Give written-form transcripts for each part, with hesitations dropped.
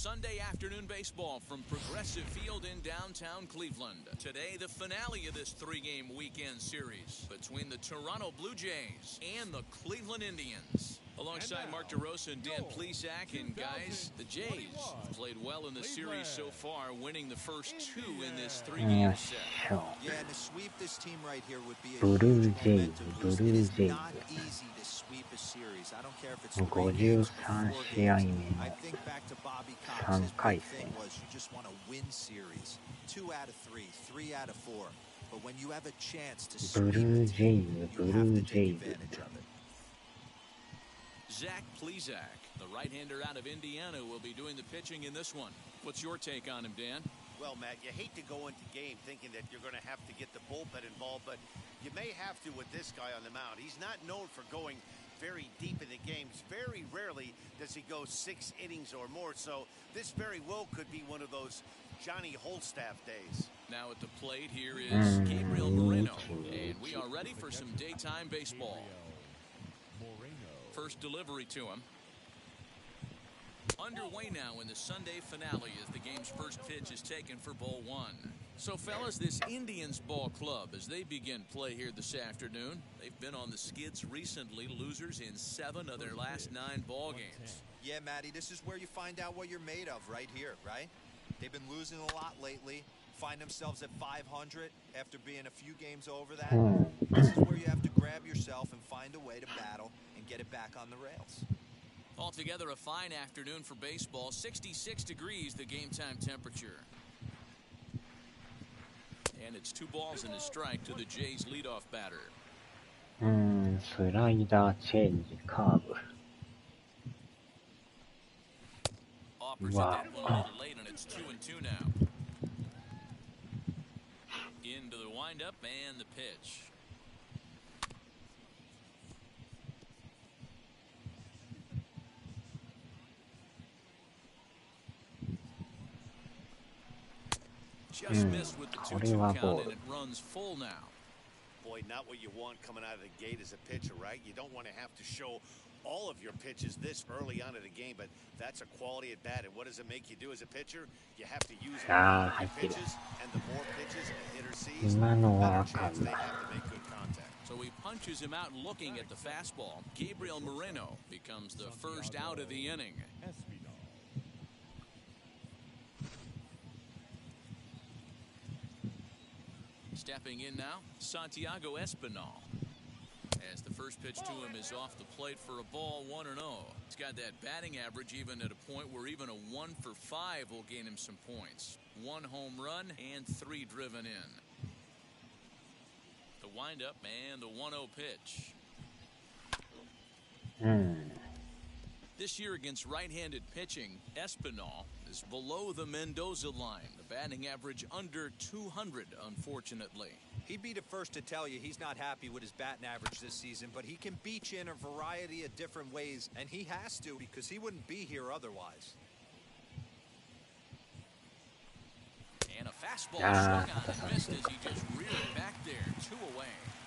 Sunday afternoon baseball from Progressive Field in downtown Cleveland. Today, the finale of this three-game weekend series between the Toronto Blue Jays and the Cleveland Indians. Alongside Mark DeRosa and Dan Plesac, and guys, the Jays played well in the series so far, winning the first two in this three-game set. Yeah, and to sweep this team right here would be a huge momentum boost. It is not easy to sweep a series. I don't care if it's 3 games or 4 games. I think back to Bobby Cox, his big thing was you just want to win series. 2 out of 3, 3 out of 4. But when you have a chance to sweep a team, you have to take advantage of it. Zach Plesac, the right-hander out of Indiana, will be doing the pitching in this one. What's your take on him, Dan? Well, Matt, you hate to go into game thinking that you're going to have to get the bullpen involved, but you may have to with this guy on the mound. He's not known for going very deep in the games. Very rarely does he go 6 innings or more, so this very well could be one of those Johnny Holstaff days. Now at the plate here is Gabriel Moreno, and we are ready for some daytime baseball. First delivery to him. Underway now in the Sunday finale as the game's first pitch is taken for ball 1. So, fellas, this Indians ball club, as they begin play here this afternoon, they've been on the skids recently, losers in 7 of their last 9 ball games. Yeah, Matty, this is where you find out what you're made of right here, right? They've been losing a lot lately, find themselves at 500 after being a few games over that. This is where you have to grab yourself and find a way to battle and get it back on the rails. Altogether, a fine afternoon for baseball. 66 degrees, the game time temperature. And it's 2 balls and a strike to the Jays leadoff batter. スライダー、チェンジ、カーブ。 Offers at that one a little late, and it's 2-2 now. Into the windup and the pitch. Just missed with the 2-2 count, and it runs full now. Boy, not what you want coming out of the gate as a pitcher, right? You don't want to have to show all of your pitches this early on in the game, but that's a quality at bat. And what does it make you do as a pitcher? You have to use your pitches, and the more pitches a hitter sees, the better chance they have to make good contact. So he punches him out looking at the fastball. Gabriel Moreno becomes the first out of the inning. Stepping in now, Santiago Espinal. As the first pitch to him is off the plate for a ball, 1-0. He's got that batting average even at a point where even a 1 for 5 will gain him some points. 1 home run and 3 driven in. The windup and the 1-0 pitch. This year against right-handed pitching, Espinal is below the Mendoza line. The batting average under 200, unfortunately. He'd be the first to tell you he's not happy with his batting average this season, but he can beat you in a variety of different ways, and he has to because he wouldn't be here otherwise. And a fastball swung on and missed as he just reared it back there, 2 away.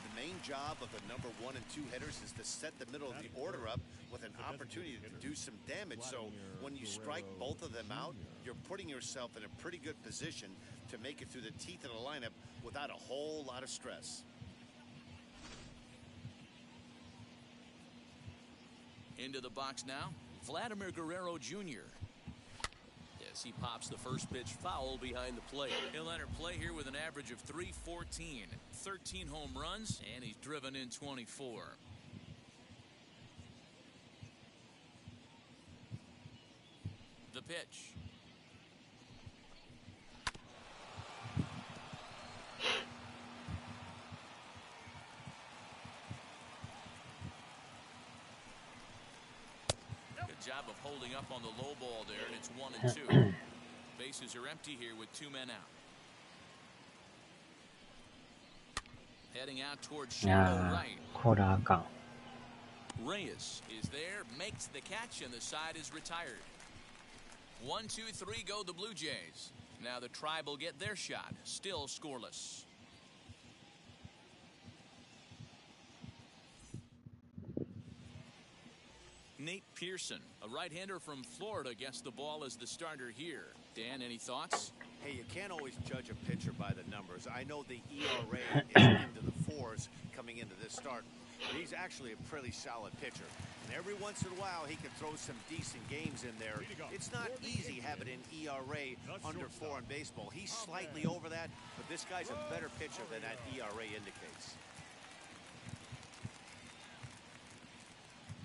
The main job of the number 1 and 2 hitters is to set the middle of the order up with an opportunity to do some damage. So when you strike both of them out, you're putting yourself in a pretty good position to make it through the teeth of the lineup without a whole lot of stress. Into the box now, Vladimir Guerrero Jr. As he pops the first pitch foul behind the plate. He'll enter play here with an average of .314, 13 home runs, and he's driven in 24. The pitch. Good job of holding up on the low ball there, and it's 1-2. Bases are empty here with 2 men out. Heading out towards shallow right. Reyes is there, makes the catch, and the side is retired. 1, 2, 3 go the Blue Jays. Now the Tribe will get their shot, still scoreless. Nate Pearson, a right-hander from Florida, gets the ball as the starter here. Dan, any thoughts? Hey, you can't always judge a pitcher by the numbers. I know the ERA is into the fours coming into this start, but he's actually a pretty solid pitcher. And every once in a while, he can throw some decent games in there. It's not easy having an ERA under 4 in baseball. He's slightly over that, but this guy's a better pitcher than that ERA indicates.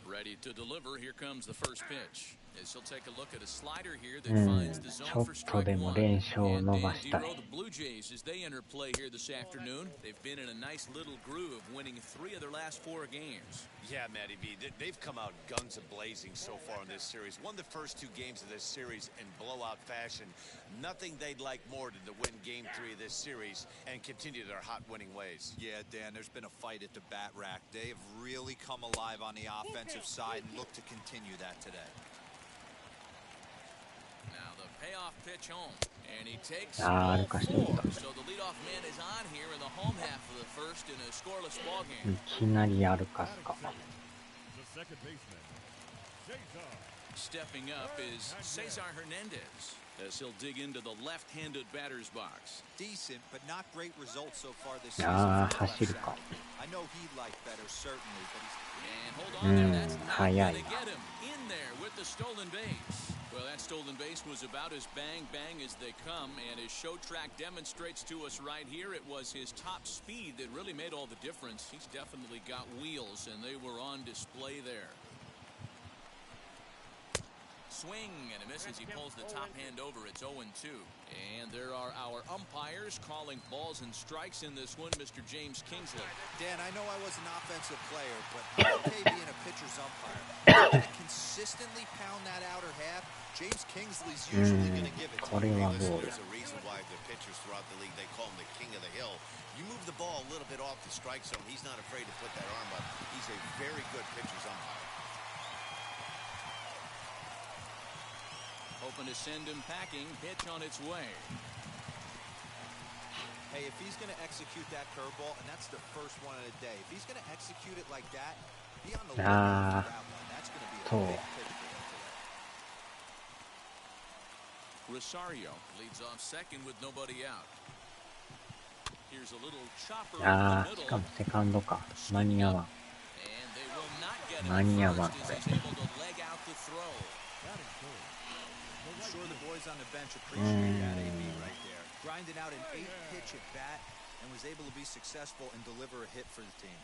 Ready to deliver. Here comes the first pitch. As he'll take a look at a slider here that finds the zone for strike one. And Dan Dero, the Blue Jays, as they enter play here this afternoon, they've been in a nice little groove, winning 3 of their last 4 games. Yeah, Matty B, they've come out guns a-blazing so far in this series. Won the first 2 games of this series in blowout fashion. Nothing they'd like more than to win Game 3 of this series and continue their hot winning ways. Yeah, Dan, there's been a fight at the bat rack. They've really come alive on the offensive side and look to continue that today. Now the payoff pitch home, and he takes Ah, ball 4. Lucas. So the leadoff man is on here in the home half of the first in a scoreless ball game. いきなり歩かすか。 Stepping up is Cesar Hernandez as he'll dig into the left-handed batter's box. Decent, but not great results so far this あ season. あ、走るか。 I know he'd like better, certainly, but he's... And hold on there, that's not going Hayai. to get him in there with the stolen base. Well, that stolen base was about as bang-bang as they come, and as Show Track demonstrates to us right here, it was his top speed that really made all the difference. He's definitely got wheels, and they were on display there. Swing, and it misses. He pulls the top hand over. It's 0-2. And there are our umpires calling balls and strikes in this one, Mr. James Kingsley. Dan, I know I was an offensive player, but I'm okay being a pitcher's umpire. If you consistently pound that outer half, James Kingsley's usually going to give it to これ you. はボール。 There's a reason why the pitchers throughout the league, they call him the king of the hill. You move the ball a little bit off the strike zone, he's not afraid to put that arm up. He's a very good pitcher's umpire. Hoping to send him packing. Pitch on its way. Hey, if he's going to execute that curveball, and that's the first one of the day, if he's going to execute it like that, be on the lookout for that one. That's going to be a big pitch for him today. Rosario leads off second with nobody out. Here's a little chopper あ in あ、 the しか middle. もセカンドか。間に合わん。 And they will not get him 間に合わん、 first こ as れ。 he's able to leg out the throw. I'm sure the boys on the bench appreciate that AB right there. Grinding out an 8-pitch at bat and was able to be successful and deliver a hit for the team.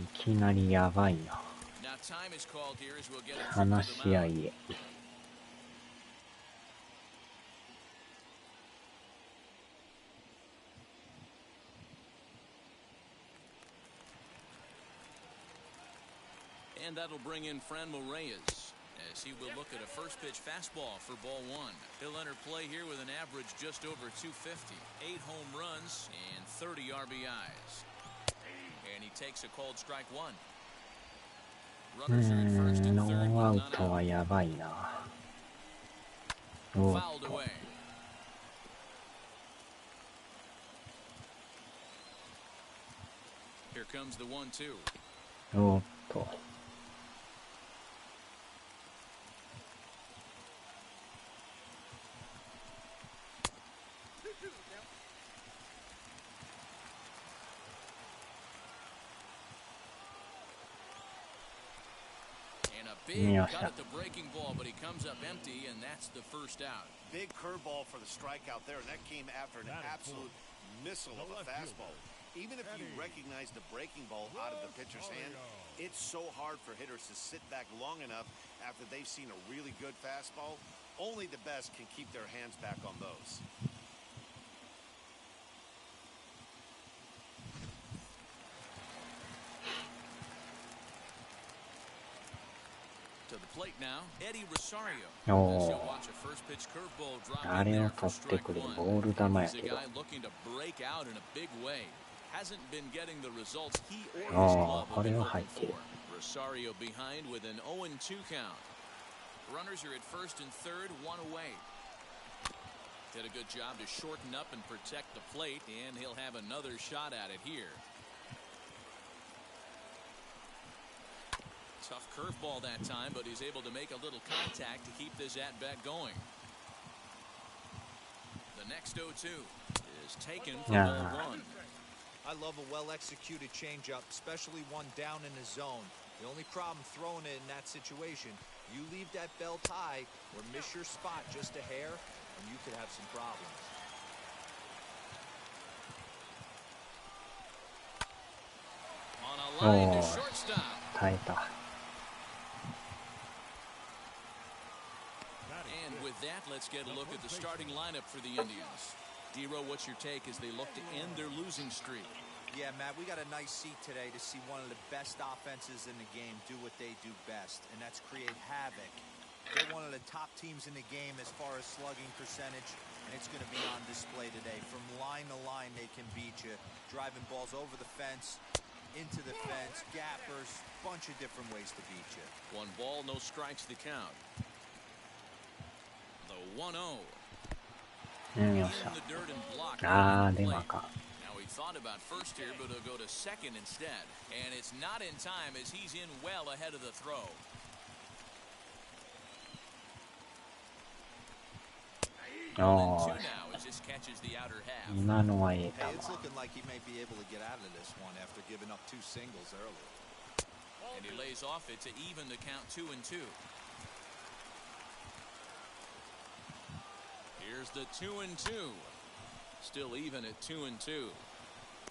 いきなりやばいな。 Now time is called here as we'll get a trip 話 to し the 合 mound. いへ。And that'll bring in Franmil Reyes as he will look at a first pitch fastball for ball 1. He'll enter play here with an average just over 250, 8 home runs and 30 RBIs. And he takes a called strike 1. うー Runners are at first ん、 and ノ third ーア with ウ none トは out. やばいな。おっ Fouled と。 away. Here comes the 1-2. おっと。 And a big cut at the breaking ball, but he comes up empty, and that's the first out. Big curveball for the strikeout there, and that came after an absolute missile of a fastball. Even if you recognize the breaking ball out of the pitcher's hand, it's so hard for hitters to sit back long enough after they've seen a really good fastball. Only the best can keep their hands back on those. To the plate now, Eddie Rosario. Oh. He'll watch a first pitch curveball drop あ in れを there for 取って strike くる one. ボール球や He's a けど。 guy looking to break out in a big way. Hasn't been getting the results he or his Oh, club have been これは入 hoping ってる。 for. Rosario behind with an 0-2 count. Runners are at first and third, one away. Did a good job to shorten up and protect the plate, and he'll have another shot at it here. Tough curveball that time, but he's able to make a little contact to keep this at-bat going. The next 0-2 is taken for ball one. I love a well-executed changeup, especially one down in the zone. The only problem throwing it in that situation, you leave that belt high or miss your spot just a hair, and you could have some problems. On a line to shortstop. 耐えた。 And with that, let's get a look at the starting lineup for the Indians. D-Row, what's your take as they look to end their losing streak? Yeah, Matt, we got a nice seat today to see one of the best offenses in the game do what they do best, and that's create havoc. They're one of the top teams in the game as far as slugging percentage, and it's going to be on display today. From line to line, they can beat you, driving balls over the fence, into the fence, gappers, bunch of different ways to beat you. 1 ball, no strikes to count. The 1-0. よっし In the dirt and block. ゃ。電話 Now か。 he thought about first here, but he'll go to second instead. And it's not in time as he's in well ahead of the throw. お 2 ー now as this catches the outer half. 今のはええ Hey, it's 球。 looking like he may be able to get out of this one after giving up 2 singles earlier. And he lays off it to even the count 2-2. Here's the 2-2. Still even at 2-2.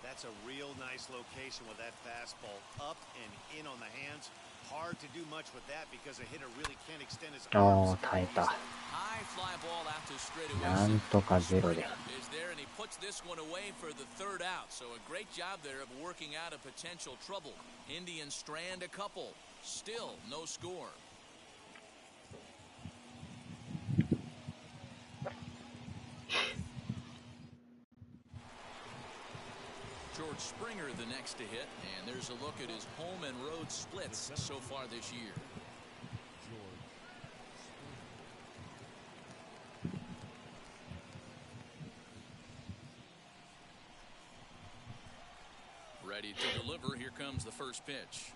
That's a real nice location with that fastball up and in on the hands. Hard to do much with that because a hitter really can't extend his お arms. ー、耐えた。 High fly ball out to straightaway. なんとかゼロで。 Is there and he puts this one away for the 3rd out. So a great job there of working out a potential trouble. Indians strand a couple. Still no score. George Springer the next to hit, and there's a look at his home and road splits so far this year. Ready to deliver. Here comes the first pitch.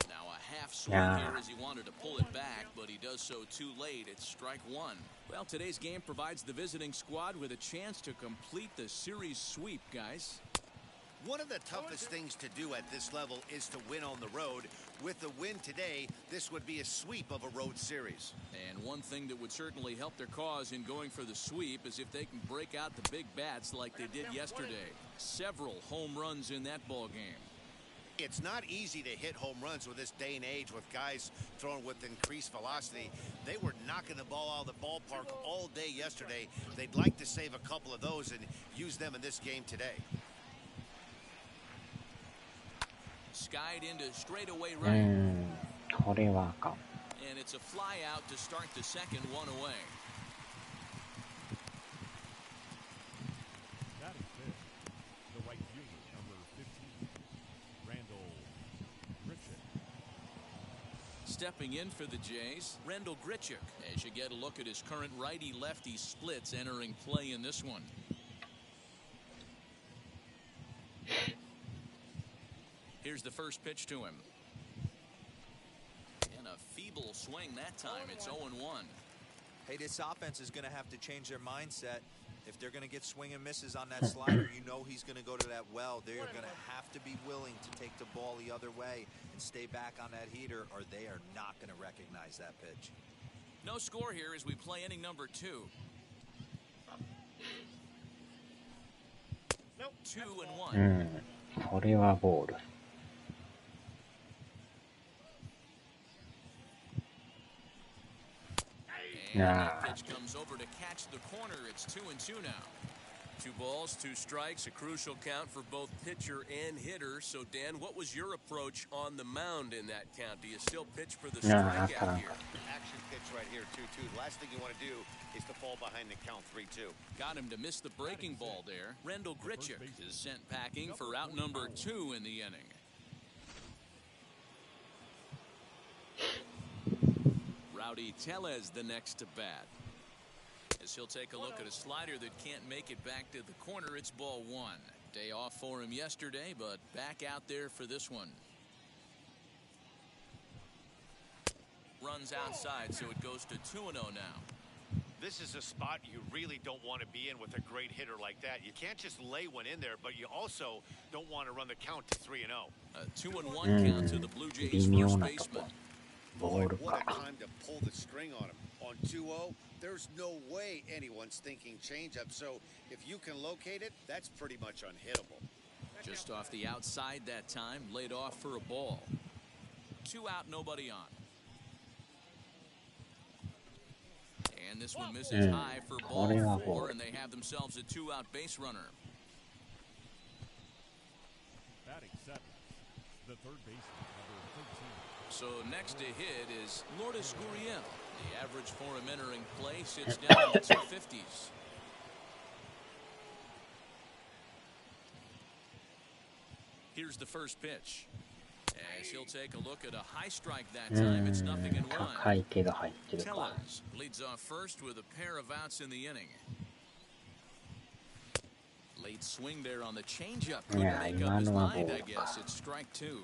Now a half swing here as he wanted to pull it back, but he does so too late. It's strike 1. Well, today's game provides the visiting squad with a chance to complete the series sweep, guys. One of the toughest things to do at this level is to win on the road. With the win today, this would be a sweep of a road series. And one thing that would certainly help their cause in going for the sweep is if they can break out the big bats like they did yesterday. Several home runs in that ball game. It's not easy to hit home runs with this day and age with guys throwing with increased velocity. They were knocking the ball out of the ballpark all day yesterday. They'd like to save a couple of those and use them in this game today. Skied into straightaway う right. ん。これはあかん。 And it's a fly out to start the second, 1 away. That is it. The right fielder, number 15, Randall Grichuk. Stepping in for the Jays, Randall Grichuk. As you get a look at his current righty-lefty splits entering play in this one. Here's the first pitch to him. And a feeble swing that time. It's 0-1. Hey, this offense is going to have to change their mindset. If they're going to get swing and misses on that slider, you know he's going to go to that well. They're going to have to be willing to take the ball the other way and stay back on that heater, or they are not going to recognize that pitch. No score here as we play inning number 2. 2-1. うん。これはボール。And that pitch comes over to catch the corner. It's 2-2 now. 2 balls, 2 strikes, a crucial count for both pitcher and hitter. So, Dan, what was your approach on the mound in that count? Do you still pitch for the strikeout here? Action pitch right here, 2-2. The last thing you want to do is to fall behind the count 3-2. Got him to miss the breaking ball there. Randall Grichuk is sent packing for out number 2 in the inning. Rowdy Tellez the next to bat. As he'll take a look at a slider that can't make it back to the corner, it's ball 1. Day off for him yesterday, but back out there for this one. Runs outside, so it goes to 2-0 now. This is a spot you really don't want to be in with a great hitter like that. You can't just lay one in there, but you also don't want to run the count to 3-0. A 2-1 count to the Blue Jays first baseman. Boy, what a time to pull the string on him. On 2-0, there's no way anyone's thinking changeup. So if you can locate it, that's pretty much unhittable. Just off the outside that time, laid off for a ball. 2 out, nobody on. And this one misses high for ball 4, and they have themselves a 2-out base runner. Batting 7th, the third baseman, number 13. So next to hit is Lourdes Gurriel. The average for him entering play sits down in the 250s. Here's the first pitch. As he'll take a look at a high strike that time, it's 0-1. Tellez leads off first with a pair of outs in the inning. Late swing there on the changeup. Couldn't make up his mind, I guess. It's strike 2.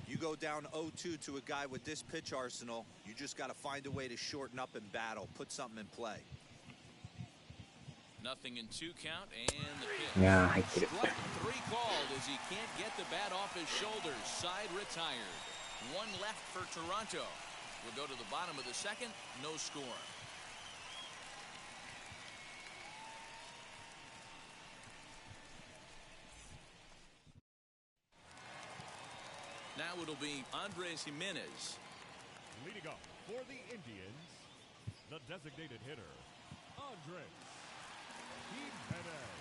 You go down 0-2 to a guy with this pitch arsenal, you just got to find a way to shorten up and battle, put something in play. 0-2 count, and the pitch. Strike 3 called as he can't get the bat off his shoulders. Side retired. 1 left for Toronto. We'll go to the bottom of the second. No score. Now it'll be Andres Jimenez. Leading up for the Indians, the designated hitter, Andres Jimenez.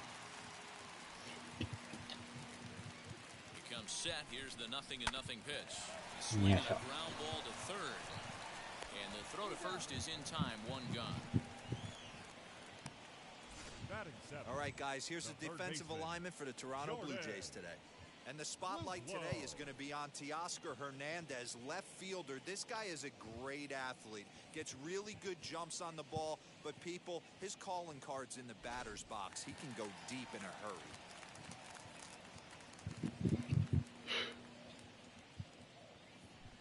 He comes set. Here's the 0-0 pitch. Swinging a ground ball to third. And the throw to first is in time. 1 gone. Batting 7th, All right, guys, here's the defensive baseman, alignment for the Toronto Blue Jays today. And the spotlight today is going to be on Teoscar Hernandez, left fielder. This guy is a great athlete. Gets really good jumps on the ball. But people, his calling card's in the batter's box. He can go deep in a hurry.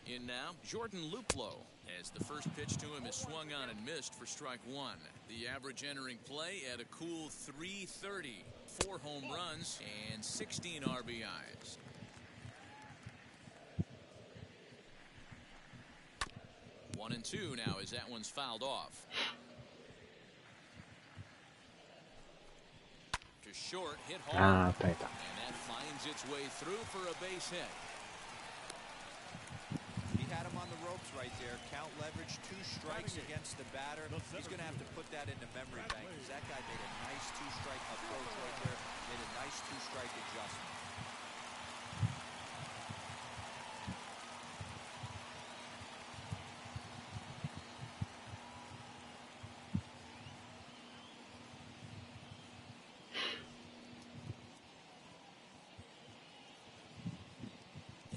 In now, Jordan Luplow, as the first pitch to him is swung on and missed for strike 1. The average entering play at a cool .330. 4 home runs and 16 RBIs. One and 2 now as that one's fouled off. To short, hit hard, and that finds its way through for a base hit. He had him on the ropes right there. Count leverage, 2 strikes against the batter. He's going to have to put that in the memory bank because that guy made a nice 2-strike approach right there. Made a nice 2-strike adjustment.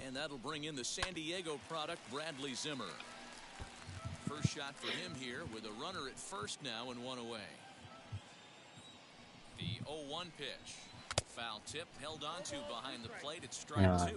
And that'll bring in the San Diego product, Bradley Zimmer. First shot for him here with a runner at first now and 1 away. The 0-1 pitch. Foul tip held onto behind the plate at strike 2.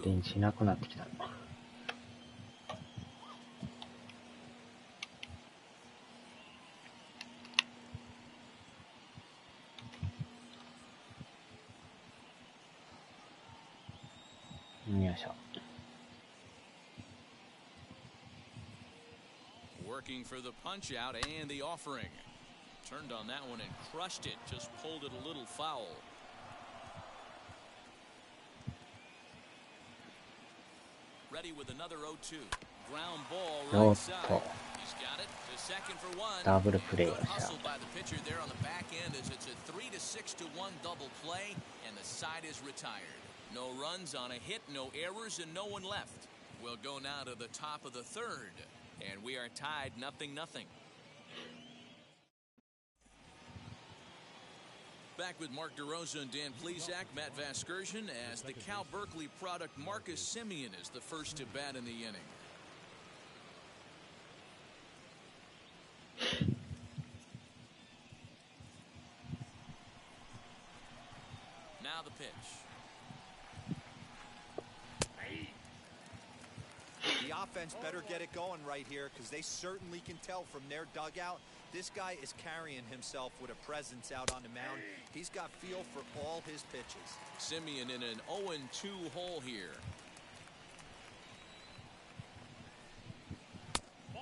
Working for the punch out and the offering. Turned on that one and crushed it. Just pulled it a little foul. Ready with another 0-2. Ground ball right side. He's got it to second for 1. Good hustle by the pitcher there on the back end as it's a 3-6-1 double play, and the side is retired. No runs on a hit, no errors, and no one left. We'll go now to the top of the third, and we are tied 0-0. Back with Mark DeRosa and Dan Plesac, Matt Vasgersian, as the Cal Berkeley product Marcus Semien is the first to bat in the inning. Now the pitch. The The offense better get it going right here because they certainly can tell from their dugout. This guy is carrying himself with a presence out on the mound. He's got feel for all his pitches. Simeon in an 0-2 hole here.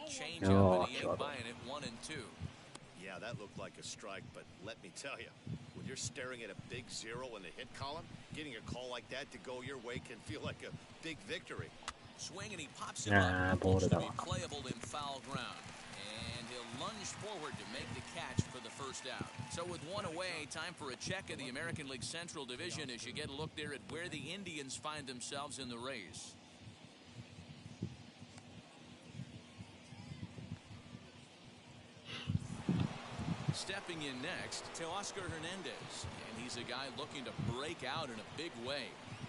Change up, and he ain't buying it. 1-2. Yeah, that looked like a strike, but let me tell you, when you're staring at a big 0 in the hit column, getting a call like that to go your way can feel like a big victory. Swing, and he pops it up. Looks to be playable in foul ground. And he'll lunge forward to make the catch for the first out. So with one away, time for a check of the American League Central Division as you get a look there at where the Indians find themselves in the race. Stepping in next to Oscar Hernandez, and he's a guy looking to break out in a big way.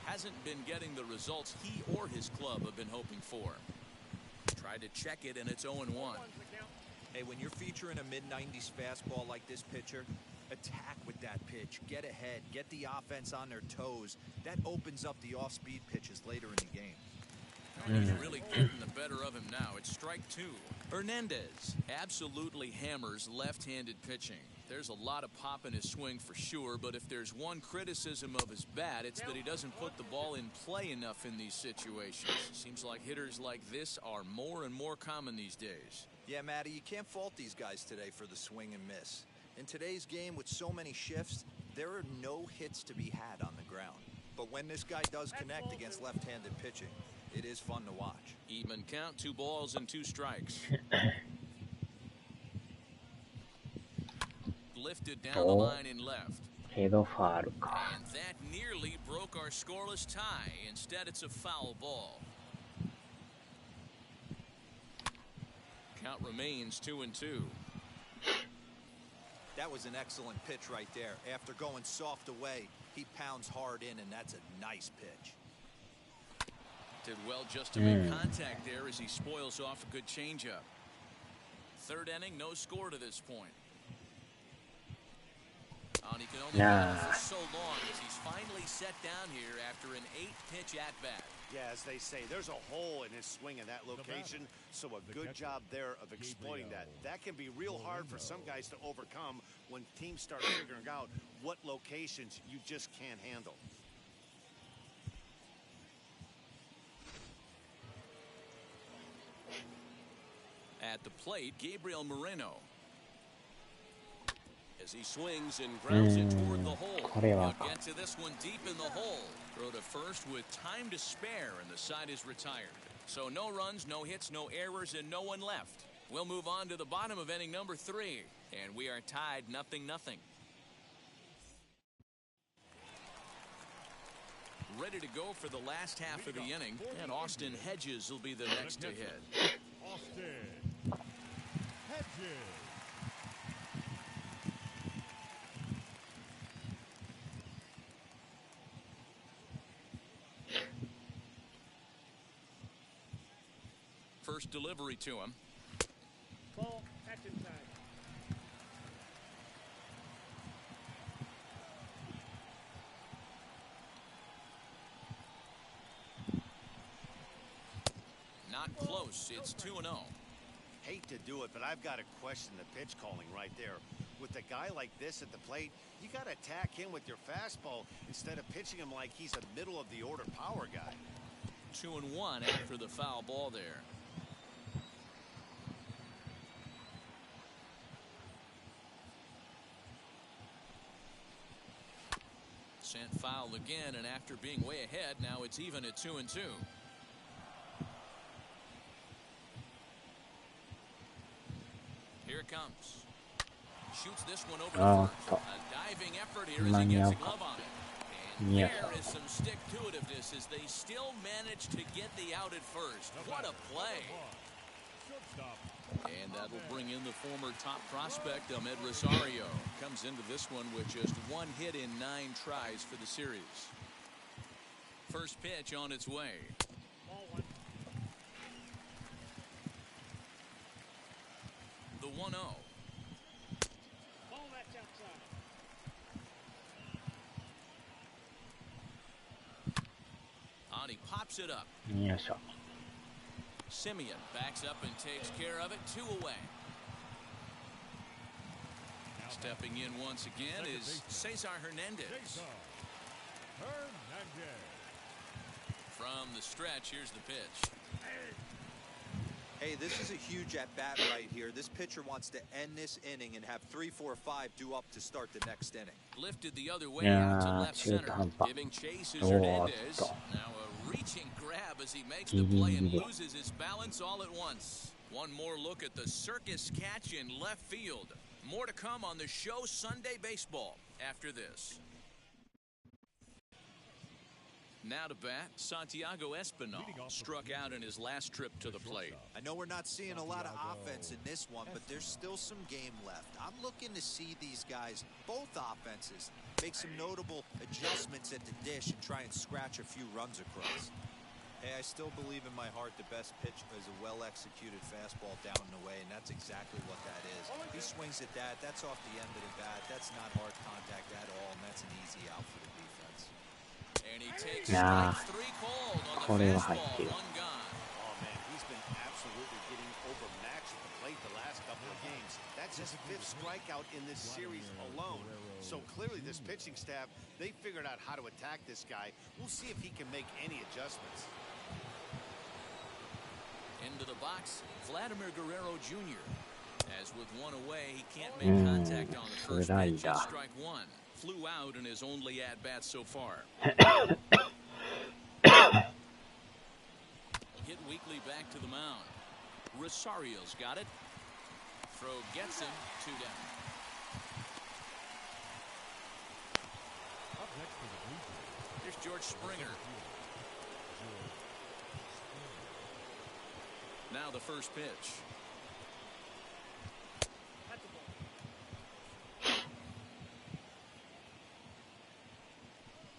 Hasn't been getting the results he or his club have been hoping for. Tried to check it, and it's 0-1. Hey, when you're featuring a mid-90s fastball like this pitcher, attack with that pitch. Get ahead. Get the offense on their toes. That opens up the off-speed pitches later in the game. He's really getting the better of him now. It's strike 2. Hernandez absolutely hammers left-handed pitching. There's a lot of pop in his swing for sure, but if there's one criticism of his bat, it's that he doesn't put the ball in play enough in these situations. Seems like hitters like this are more and more common these days. Yeah, Matty, you can't fault these guys today for the swing and miss. In today's game with so many shifts, there are no hits to be had on the ground. But when this guy does connect against left-handed pitching, it is fun to watch. Even count, 2 balls and 2 strikes. Lifted down the line in left. And that nearly broke our scoreless tie. Instead, it's a foul ball. Count remains 2-2. That was an excellent pitch right there. After going soft away, he pounds hard in, and that's a nice pitch. Did well just to make contact there as he spoils off a good changeup. Third inning, no score to this point. And he can only battle for so long as he's finally set down here after an 8-pitch at-bat. Yeah, as they say, there's a hole in his swing in that location, so a good job there of exploiting that. That can be real hard for some guys to overcome when teams start figuring out what locations you just can't handle. At the plate, Gabriel Moreno. As he swings and grounds it toward the hole. He'll get to this one deep in the hole. Throw to first with time to spare, and the side is retired. So no runs, no hits, no errors, and no one left. We'll move on to the bottom of inning number 3, and we are tied 0-0. Ready to go for the last half of the inning, and Austin Hedges will be the next to hit. Austin Hedges. First delivery to him. Ball, action time. Not close. It's 2-0. Hate to do it, but I've got to question the pitch calling right there. With a guy like this at the plate, you got to attack him with your fastball instead of pitching him like he's a middle of the order power guy. 2-1 after the foul ball there. Sent foul again, and after being way ahead, now it's even at 2-2. Here it comes. Shoots this one over to first. A diving effort here as he gets a glove on it. And there is some stick-to-itiveness as they still manage to get the out at first. What a play. And that'll bring in the former top prospect, Ahmed Rosario. Comes into this one with just 1 hit in 9 tries for the series. First pitch on its way. The 1-0. Ball, that's outside. And he pops it up. Simeon backs up and takes care of it. 2 away. Stepping in once again is Cesar Hernandez. From the stretch, here's the pitch. Hey, this is a huge at-bat right here. This pitcher wants to end this inning and have 3, 4, 5 due up to start the next inning. Lifted the other way out to left center. Giving chase is Hernandez. Now a reaching grab as he makes the play and loses his balance all at once. One more look at the circus catch in left field. More to come on the show Sunday Baseball after this. Now to bat, Santiago Espinal struck out in his last trip to the plate. I know we're not seeing a lot of offense in this one, but there's still some game left. I'm looking to see these guys, both offenses, make some notable adjustments at the dish and try and scratch a few runs across. Hey, I still believe in my heart the best pitch is a well-executed fastball down and away, and that's exactly what that is. He swings at that. That's off the end of the bat. That's not hard contact at all, and that's an easy out for the defense. And he takes strike 3 called on the fastball. 1 gone. Oh, man, he's been absolutely getting overmatched at the plate the last couple of games. That's his 5th strikeout in this series alone. So clearly this pitching staff, they figured out how to attack this guy. We'll see if he can make any adjustments. Into the box, Vladimir Guerrero Jr. As with 1 away, he can't make contact on the first pitch at strike 1. Flew out in his only at-bat so far. Hit weakly back to the mound. Rosario's got it. Throw gets him. 2 down. Here's George Springer. Now the first pitch.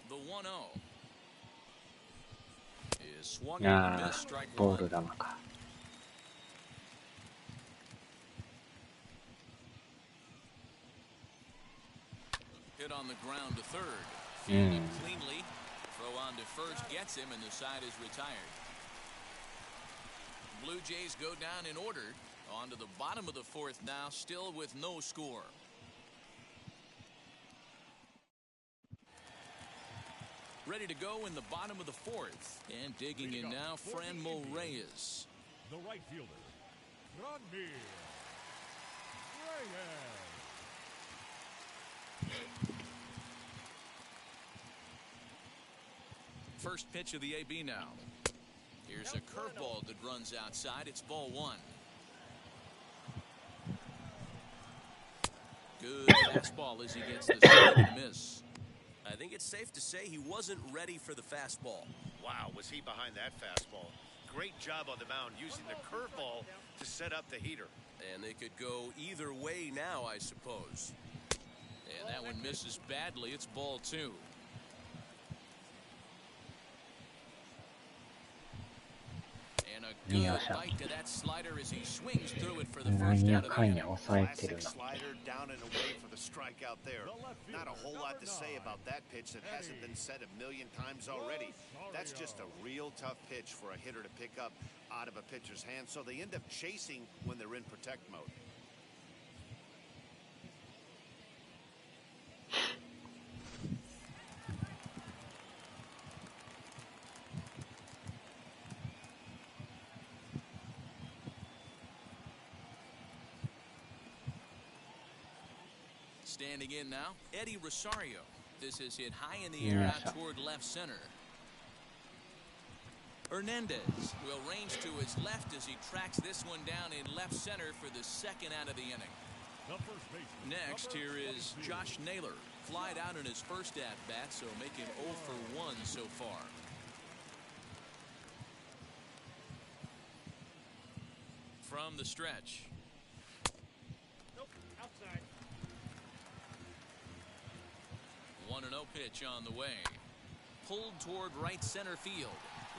The 1-0 is swung and missed. Strike 1. Hit on the ground to third. Fielded cleanly. Throw on to first gets him, and the side is retired. Blue Jays go down in order. On to the bottom of the 4th now, still with no score. Ready to go in the bottom of the 4th. And digging in now, Franmil Reyes. The right fielder, Franmil Reyes. First pitch of the AB now. Here's a curveball that runs outside. It's ball 1. Good fastball as he gets the swing and miss. I think it's safe to say he wasn't ready for the fastball. Wow, was he behind that fastball. Great job on the mound using the curveball to set up the heater. And they could go either way now, I suppose. And that one misses badly. It's ball 2. And a good bite to that slider as he swings through it for the first out of the inning. Classic slider down and away for the strikeout there. Not a whole lot to say about that pitch that hasn't been said a million times already. That's just a real tough pitch for a hitter to pick up out of a pitcher's hand, so they end up chasing when they're in protect mode. Standing in now, Eddie Rosario. This is hit high in the air out toward left center. Hernandez will range to his left as he tracks this one down in left center for the 2nd out of the inning. Next, here is Josh Naylor. Flied out in his first at-bat, so making 0 for 1 so far. From the stretch. Nope, outside. 1-0 pitch on the way. Pulled toward right center field.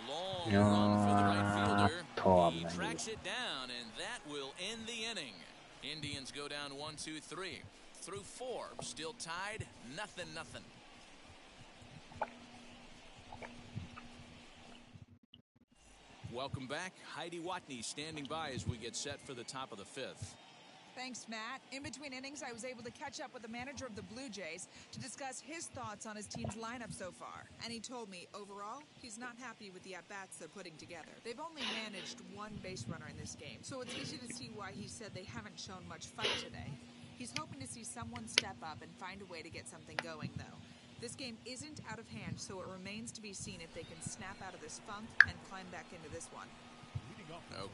Long run for the right fielder. He tracks it down, and that will end the inning. Indians go down 1, 2, 3. Through 4, still tied, 0-0. Welcome back. Heidi Watney standing by as we get set for the top of the fifth. Thanks, Matt. In between innings, I was able to catch up with the manager of the Blue Jays to discuss his thoughts on his team's lineup so far. And he told me, overall, he's not happy with the at-bats they're putting together. They've only managed one base runner in this game, so it's easy to see why he said they haven't shown much fight today. He's hoping to see someone step up and find a way to get something going, though. This game isn't out of hand, so it remains to be seen if they can snap out of this funk and climb back into this one.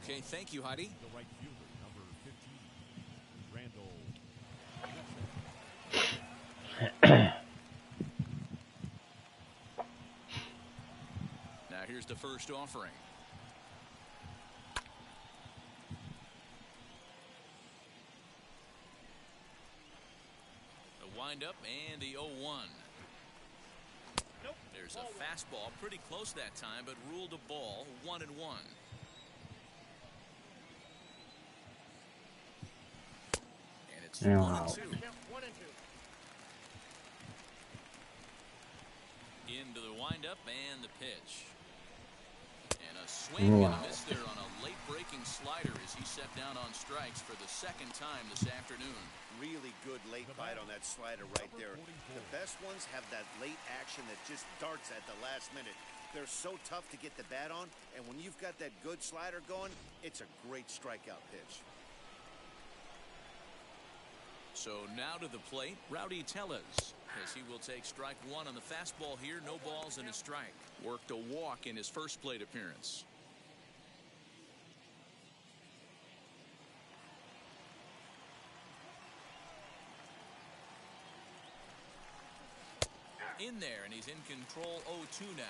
Okay, thank you, Heidi. The right fielder, number 15, Randall. Now here's the first offering. The windup and the 0-1. Nope. There's a fastball pretty close that time, but ruled a ball, 1-1. And it's 1-2. Count 1 and 2. Into the windup and the pitch. And a swing and a miss there on a late breaking slider as he set down on strikes for the second time this afternoon. Really good late bite on that slider right there. The best ones have that late action that just darts at the last minute. They're so tough to get the bat on, and when you've got that good slider going, it's a great strikeout pitch. So now to the plate, Rowdy Tellez, as he will take strike one on the fastball here. No balls and a strike. Worked a walk in his first plate appearance. In there, and he's in control. 0-2 now.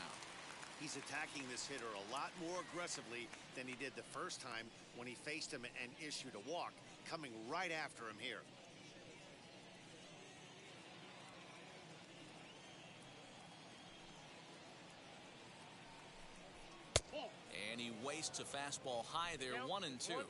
He's attacking this hitter a lot more aggressively than he did the first time when he faced him and issued a walk, coming right after him here. And he wastes a fastball high there. 1-2.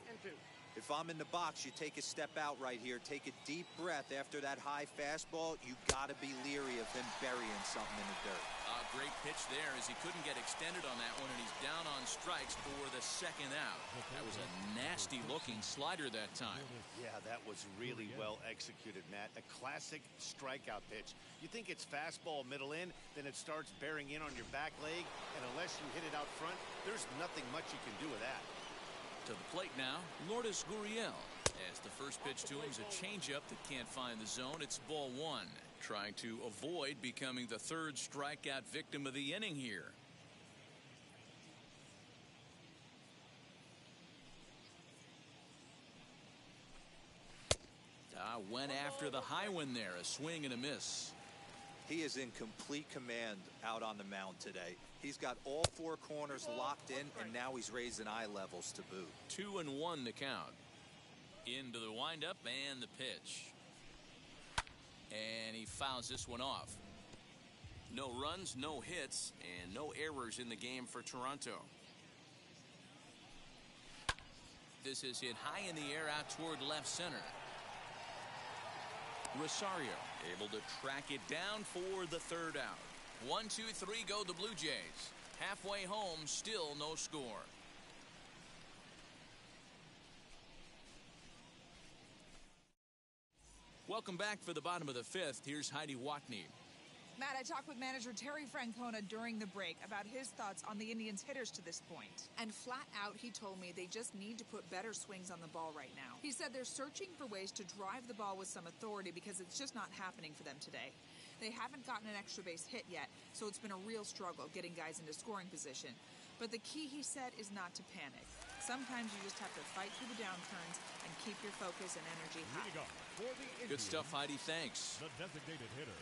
If I'm in the box, you take a step out right here. Take a deep breath after that high fastball. You got to be leery of him burying something in the dirt. Great pitch there as he couldn't get extended on that one, and he's down on strikes for the second out. That was a nasty-looking slider that time. Yeah, that was really well executed, Matt. A classic strikeout pitch. You think it's fastball middle in, then it starts bearing in on your back leg, and unless you hit it out front, there's nothing much you can do with that. To the plate now, Lourdes Gurriel. As the first pitch to him is a changeup that can't find the zone. It's ball one. Trying to avoid becoming the third strikeout victim of the inning here. Went after the high one there. A swing and a miss. He is in complete command out on the mound today. He's got all four corners locked in, and now he's raising eye levels to boot. 2-1 the count. Into the windup and the pitch. And he fouls this one off. No runs, no hits, and no errors in the game for Toronto. This is hit high in the air out toward left center. Rosario able to track it down for the third out. 1, 2, 3 go the Blue Jays. Halfway home, still no score. Welcome back for the bottom of the fifth. Here's Heidi Watney. Matt, I talked with manager Terry Francona during the break about his thoughts on the Indians' hitters to this point. And flat out, he told me they just need to put better swings on the ball right now. He said they're searching for ways to drive the ball with some authority because it's just not happening for them today. They haven't gotten an extra base hit yet, so it's been a real struggle getting guys into scoring position. But the key, he said, is not to panic. Sometimes you just have to fight through the downturns and keep your focus and energy high. Good stuff, Heidi. Thanks. The designated hitter,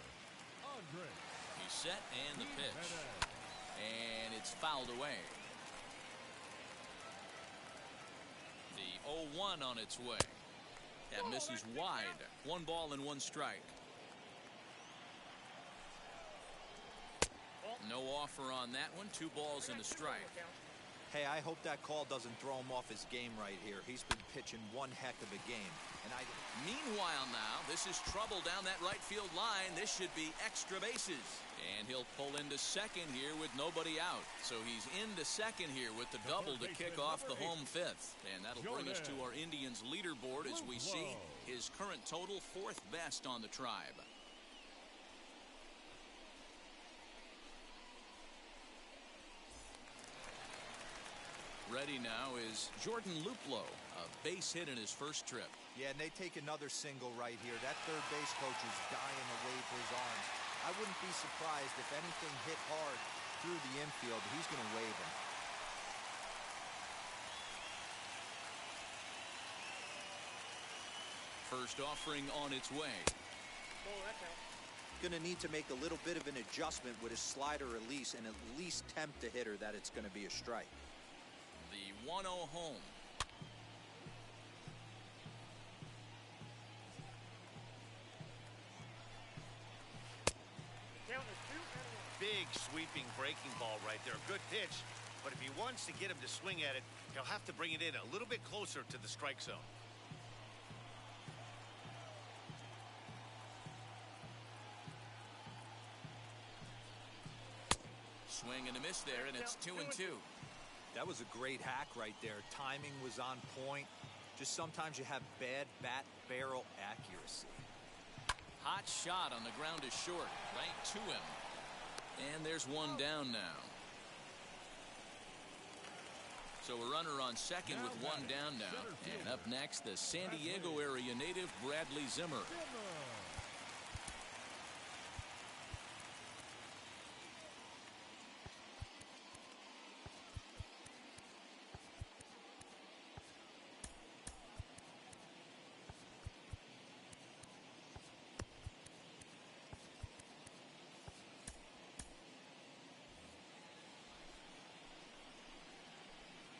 Andre. He's set and the pitch. And it's fouled away. The 0-1 on its way. That misses wide. 1 ball and 1 strike. No offer on that one. 2 balls and a strike. Hey, I hope that call doesn't throw him off his game right here. He's been pitching one heck of a game. Meanwhile now, this is trouble down that right field line. This should be extra bases. And he'll pull into second here with nobody out. So he's into second here with the double to kick off the home fifth. And that'll bring us to our Indians leaderboard as we see his current total, fourth best on the Tribe. Ready now is Jordan Luplow, a base hit in his first trip. Yeah, and they take another single right here. That third base coach is dying to wave his arms. I wouldn't be surprised if anything hit hard through the infield. He's going to wave him. First offering on its way. Going to need to make a little bit of an adjustment with his slider release and at least tempt the hitter that it's going to be a strike. The 1-0 home. Big sweeping breaking ball right there. Good pitch. But if he wants to get him to swing at it, he'll have to bring it in a little bit closer to the strike zone. Swing and a miss there, and it's 2-2. That was a great hack right there. Timing was on point. Just sometimes you have bad bat barrel accuracy. Hot shot on the ground is short, right to him. And there's one down now. So a runner on second with one down now. And up next, the San Diego area native Bradley Zimmer.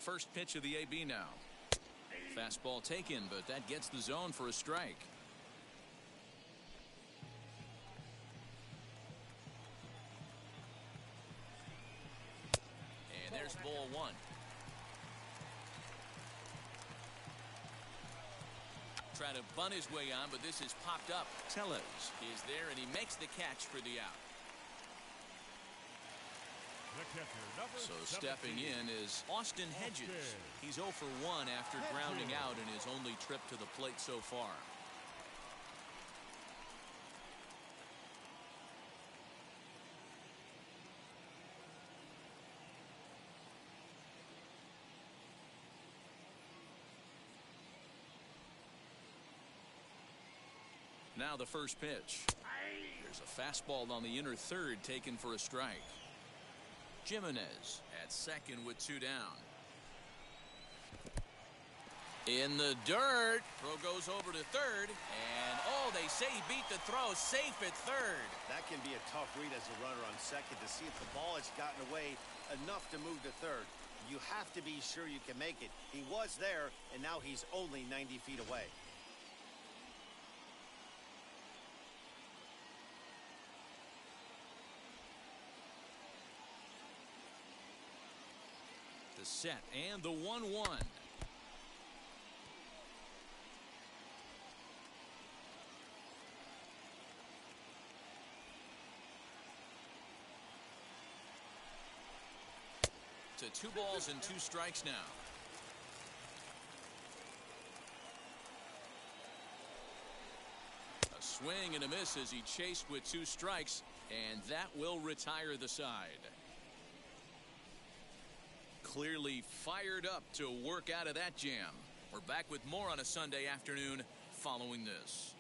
First pitch of the AB now. Fastball taken, but that gets the zone for a strike. And there's ball one. Trying to bunt his way on, but this is popped up. Tellez is there, and he makes the catch for the out. So stepping in is Austin Hedges. He's 0 for 1 after grounding out in his only trip to the plate so far. Now the first pitch. There's a fastball on the inner third taken for a strike. Jimenez at second with two down. In the dirt. Throw goes over to third. And, oh, they say he beat the throw. Safe at third. That can be a tough read as a runner on second to see if the ball has gotten away enough to move to third. You have to be sure you can make it. He was there, and now he's only 90 feet away. The set and the 1-1. To 2 balls and 2 strikes now. A swing and a miss as he chased with 2 strikes, and that will retire the side. Clearly fired up to work out of that jam. We're back with more on a Sunday afternoon following this.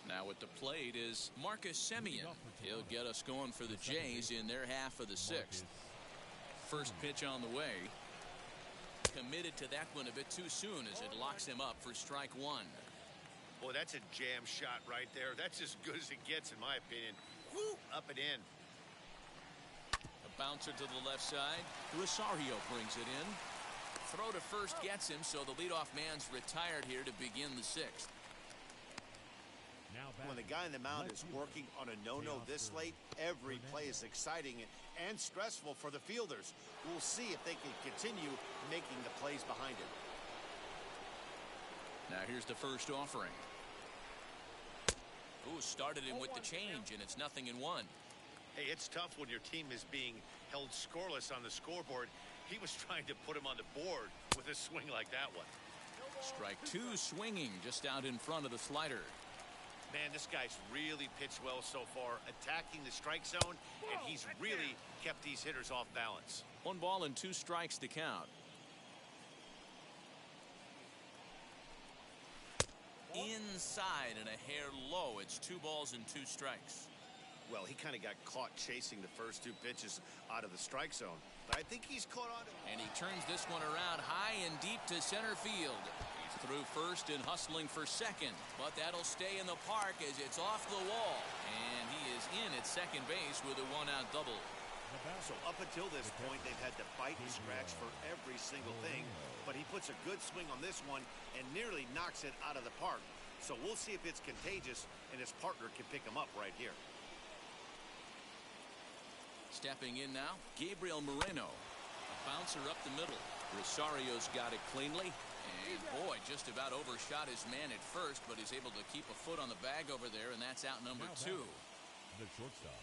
Now at the plate is Marcus Semien. He'll get us going for the Jays in their half of the 6th. First pitch on the way. Committed to that one a bit too soon as it locks him up for strike 1. Boy, that's a jam shot right there. That's as good as it gets, in my opinion. Woo, up and in. A bouncer to the left side. Rosario brings it in. throw to first gets him, so the leadoff man's retired here to begin the sixth. When the guy in the mound is working on a no-no this late, every play is exciting and stressful for the fielders. We'll see if they can continue making the plays behind it. Now here's the first offering. Ooh, started him with the change, and it's 0-1. Hey, it's tough when your team is being held scoreless on the scoreboard. He was trying to put him on the board with a swing like that one. Strike two, swinging just out in front of the slider. Man, this guy's really pitched well so far, attacking the strike zone, and he's really kept these hitters off balance. 1 ball and 2 strikes to count. Inside and a hair low. It's 2 balls and 2 strikes. Well, he kind of got caught chasing the first 2 pitches out of the strike zone, but I think he's caught on to it. And he turns this one around high and deep to center field. He's through first and hustling for second, but that'll stay in the park as it's off the wall. And he is in at second base with a 1-out double. So up until this point, they've had to bite and scratch for every single thing, but he puts a good swing on this one and nearly knocks it out of the park. So we'll see if it's contagious and his partner can pick him up right here. Stepping in now, Gabriel Moreno. A bouncer up the middle. Rosario's got it cleanly. And boy, just about overshot his man at first, but he's able to keep a foot on the bag over there, and that's out number 2. The shortstop.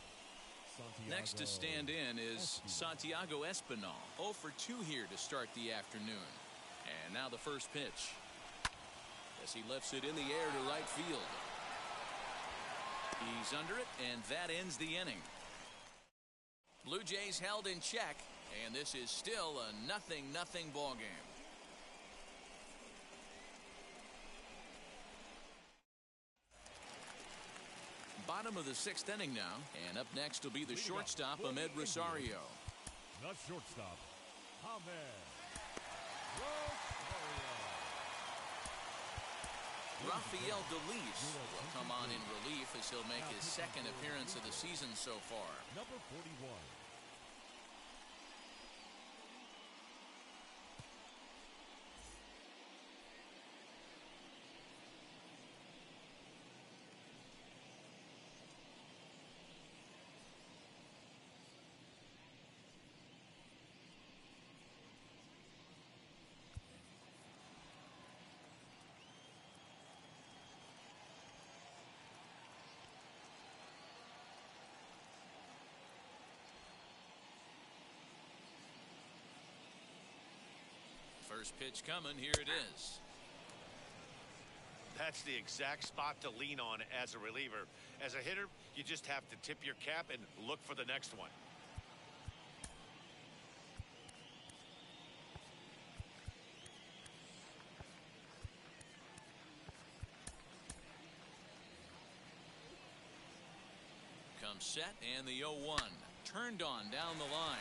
Next to stand in is Santiago Espinal. 0 for 2 here to start the afternoon. And now the first pitch. As he lifts it in the air to right field. He's under it, and that ends the inning. Blue Jays held in check, and this is still a 0-0 ball game. Bottom of the 6th inning now, and up next will be the shortstop, Ahmed Rosario. The shortstop, Ahmed Rosario. Rafael Delis will come on in relief as he'll make his 2nd appearance of the season so far. Number 41. First pitch coming. Here it is. That's the exact spot to lean on as a reliever. As a hitter, you just have to tip your cap and look for the next one. Comes set, and the 0-1. Turned on down the line.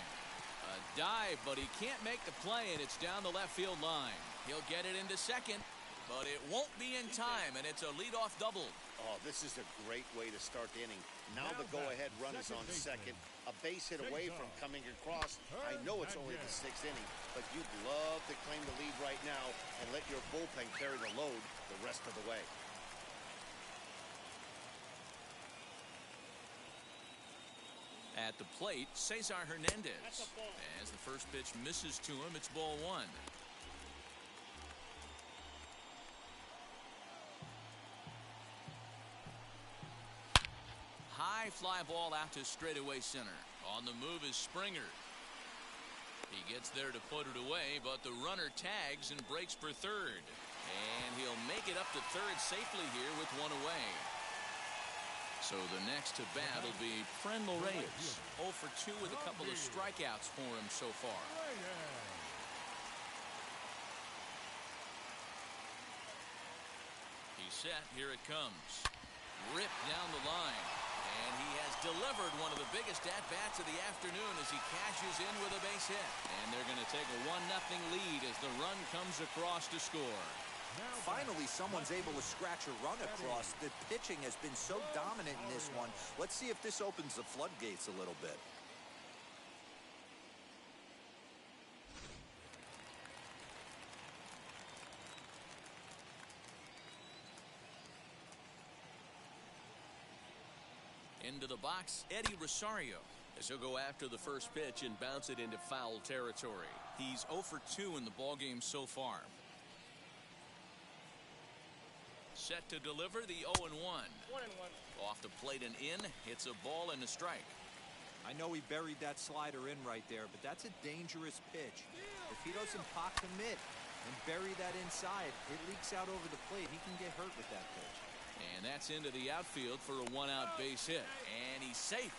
A dive, but he can't make the play, and it's down the left field line. He'll get it into second, but it won't be in time, and it's a leadoff double. Oh, this is a great way to start the inning. Now the go-ahead run is on second. A base hit away from coming across. I know it's only the 6th inning, but you'd love to claim the lead right now and let your bullpen carry the load the rest of the way. At the plate, Cesar Hernandez. As the first pitch misses to him, it's ball 1. High fly ball out to straightaway center. On the move is Springer. He gets there to put it away, but the runner tags and breaks for third. And he'll make it up to third safely here with 1 away. So the next to bat will be Friendly Reyes. 0 for 2 with a couple of strikeouts for him so far. He's set. Here it comes. Ripped down the line. And he has delivered one of the biggest at-bats of the afternoon as he cashes in with a base hit. And they're going to take a 1-0 lead as the run comes across to score. Finally, someone's able to scratch a run across. The pitching has been so dominant in this one. Let's see if this opens the floodgates a little bit. Into the box, Eddie Rosario, as he'll go after the first pitch and bounce it into foul territory. He's 0 for 2 in the ballgame so far. Set to deliver the 0-1. 1-1. Off the plate and in, hits a ball and a strike. I know he buried that slider in right there, but that's a dangerous pitch. If he doesn't pot commit and bury that inside, it leaks out over the plate. He can get hurt with that pitch. And that's into the outfield for a 1-out base hit. And he's safe.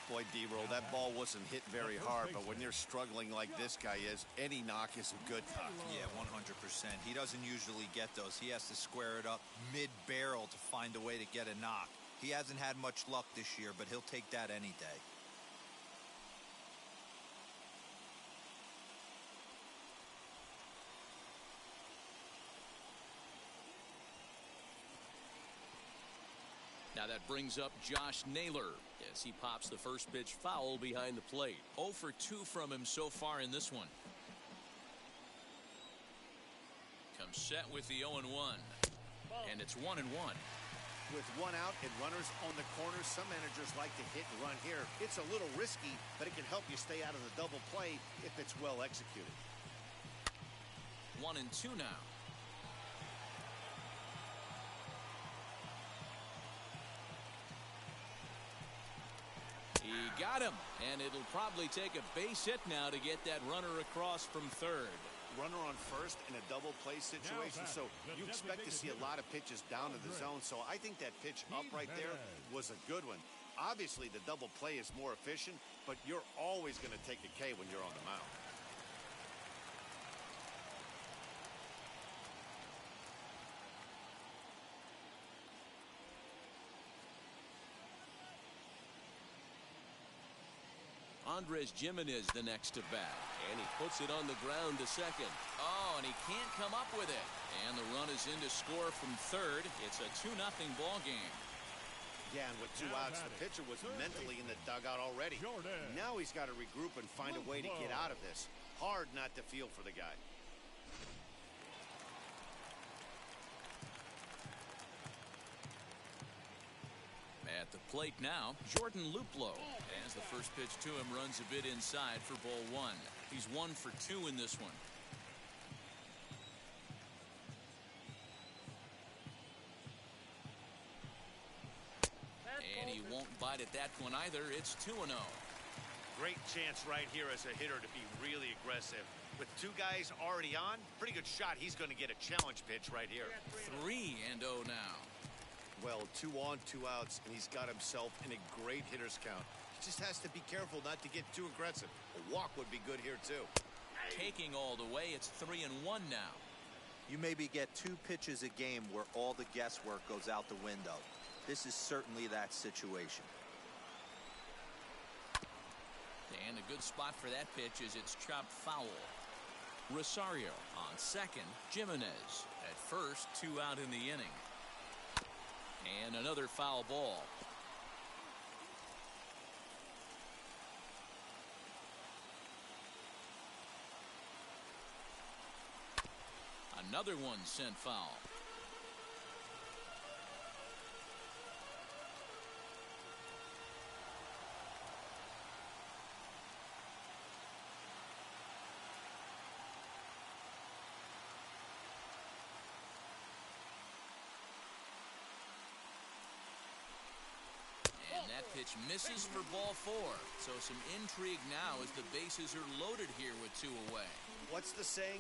Boy, D-Roll, that ball wasn't hit very hard, but when you're struggling like this guy is, any knock is a good knock. Yeah, 100%. He doesn't usually get those. He has to square it up mid-barrel to find a way to get a knock. He hasn't had much luck this year, but he'll take that any day. Now that brings up Josh Naylor as he pops the first pitch foul behind the plate. 0 for 2 from him so far in this one. Comes set with the 0-1. And it's 1-1. With 1 out and runners on the corner, some managers like to hit and run here. It's a little risky, but it can help you stay out of the double play if it's well executed. 1-2 now. He got him, and it'll probably take a base hit now to get that runner across from third. Runner on first in a double play situation, so you expect to see a lot of pitches down to the zone. So I think that pitch up right there was a good one. Obviously, the double play is more efficient, but you're always going to take a K when you're on the mound. Andres Gimenez the next to bat, and he puts it on the ground to second. Oh, and he can't come up with it. And the run is in to score from third. It's a 2-0 ball game. Yeah, and with 2 outs, the pitcher was mentally in the dugout already. Now he's got to regroup and find a way to get out of this. Hard not to feel for the guy. At the plate now, Jordan Luplow, as the first pitch to him runs a bit inside for ball 1. He's 1 for 2 in this one. And he won't bite at that one either. It's 2-0. Great chance right here as a hitter to be really aggressive. With 2 guys already on, pretty good shot. He's going to get a challenge pitch right here. 3-0 now. Well, 2 on, 2 outs, and he's got himself in a great hitter's count. He just has to be careful not to get too aggressive. A walk would be good here, too. Taking all the way, it's 3-1 now. You maybe get 2 pitches a game where all the guesswork goes out the window. This is certainly that situation. And a good spot for that pitch as it's chopped foul. Rosario on second, Gimenez at first, 2 out in the inning. And another foul ball. Another one sent foul. That pitch misses for ball 4. So some intrigue now as the bases are loaded here with 2 away. What's the saying?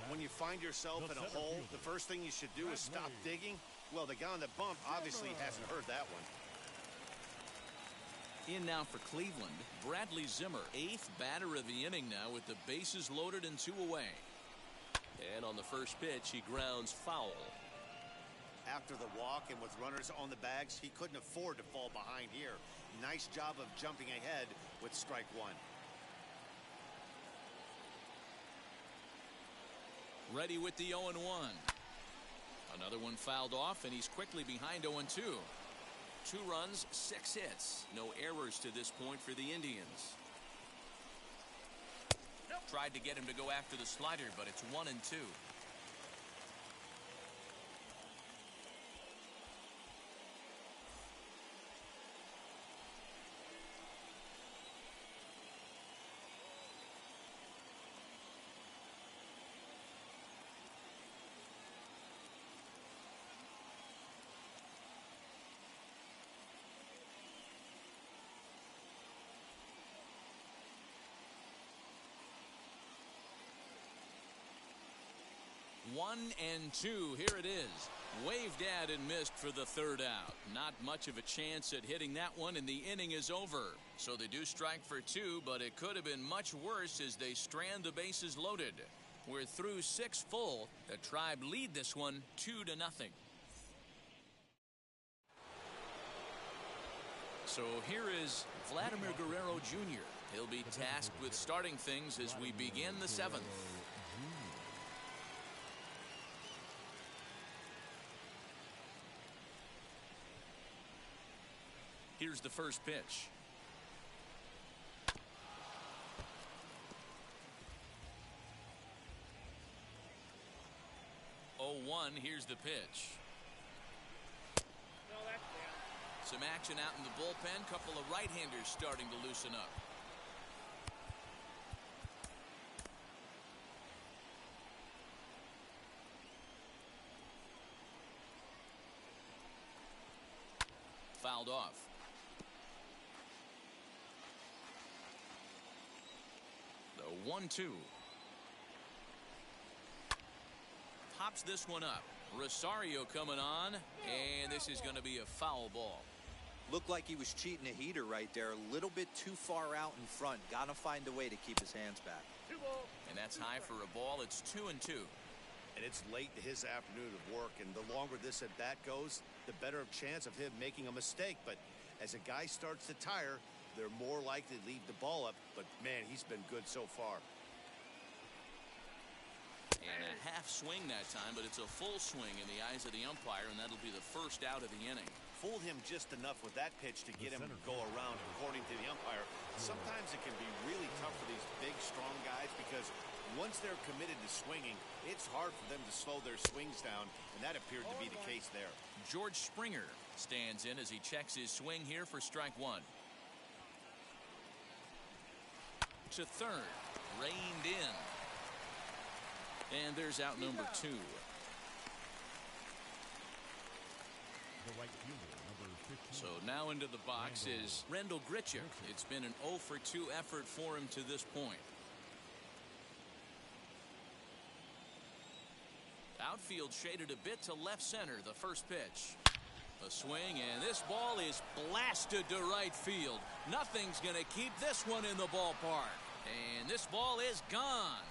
When you find yourself in a hole, the first thing you should do is stop digging. Well, the guy on the bump obviously hasn't heard that one. In now for Cleveland, Bradley Zimmer, 8th batter of the inning now with the bases loaded and 2 away. And on the first pitch, he grounds foul. After the walk and with runners on the bags, he couldn't afford to fall behind here. Nice job of jumping ahead with strike 1. Ready with the 0-1. Another one fouled off, and he's quickly behind 0-2. 2 runs, 6 hits. No errors to this point for the Indians. Tried to get him to go after the slider, but it's 1-2. 1-2. Here it is. Waved at and missed for the third out. Not much of a chance at hitting that one, and the inning is over. So they do strike for 2, but it could have been much worse as they strand the bases loaded. We're through 6 full. The Tribe lead this one 2-0. So here is Vladimir Guerrero Jr. He'll be tasked with starting things as we begin the 7th. Here's the first pitch. Oh, 1. Here's the pitch. Some action out in the bullpen. Couple of right-handers starting to loosen up. Fouled off. The 1-2. Pops this one up. Rosario coming on, and this is going to be a foul ball. Looked like he was cheating a heater right there. A little bit too far out in front. Got to find a way to keep his hands back. And that's high for a ball. It's 2-2. And it's late in his afternoon of work, and the longer this at bat goes, the better chance of him making a mistake. But as a guy starts to tire, they're more likely to leave the ball up. But man, he's been good so far. And a half swing that time, but it's a full swing in the eyes of the umpire, and that'll be the first out of the inning. Fooled him just enough with that pitch to get him to go around, according to the umpire. Sometimes it can be really tough for these big, strong guys because once they're committed to swinging, it's hard for them to slow their swings down, and that appeared to be the case there. George Springer stands in as he checks his swing here for strike 1. To third, reined in. And there's out number 2. So now into the box is Rendell Grichuk. It's been an 0 for 2 effort for him to this point. Outfield shaded a bit to left center. The first pitch. A swing, and this ball is blasted to right field. Nothing's going to keep this one in the ballpark. And this ball is gone.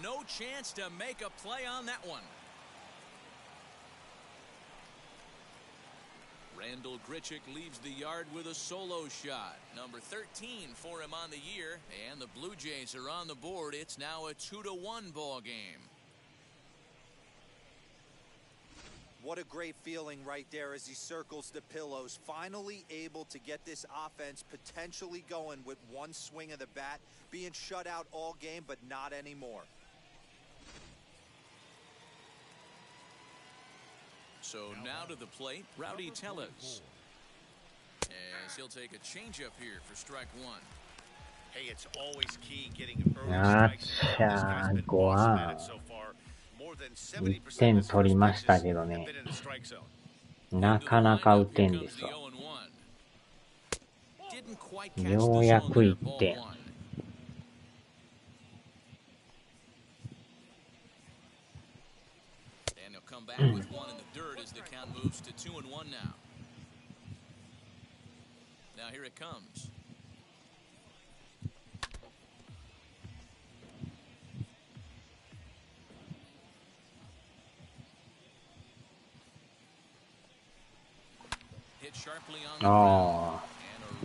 No chance to make a play on that one. Rendell Grichuk leaves the yard with a solo shot. Number 13 for him on the year, and the Blue Jays are on the board. It's now a 2-1 ball game. What a great feeling right there as he circles the pillows. Finally able to get this offense potentially going with one swing of the bat. Being shut out all game, but not anymore. So now to the plate, Rowdy Tellez. As he'll take a changeup here for strike 1. Hey, it's always key getting early strikes. This guy's been awesome at it so far. More than 70% of his first pitches have been in the strike zone. なかなか打てんですわ。ようやく1点。And he'll come back with one in the dirt as the count moves to 2-1 now. Now here it comes. Hit sharply on the ground.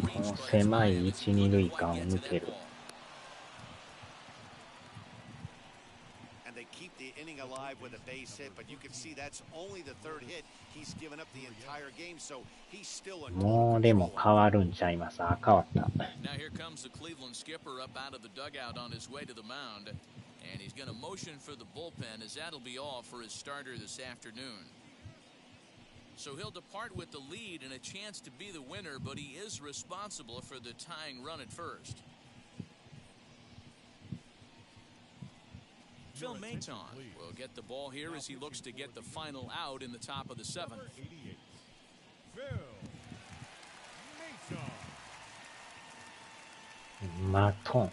この狭い1、2塁間を抜ける。And they keep the inning alive with a base hit, but you can see that's only the third hit he's given up the entire game, so he's still a もうでも変わるんちゃいます。あ、変わった。Now here comes the Cleveland skipper up out of the dugout on his way to the mound, and he's going to motion for the bullpen as that'll be all for his starter this afternoon. So he'll depart with the lead and a chance to be the winner, but he is responsible for the tying run at first. Phil Maton will get the ball here as he looks to get the final out in the top of the 7th. Phil Maton. マトン。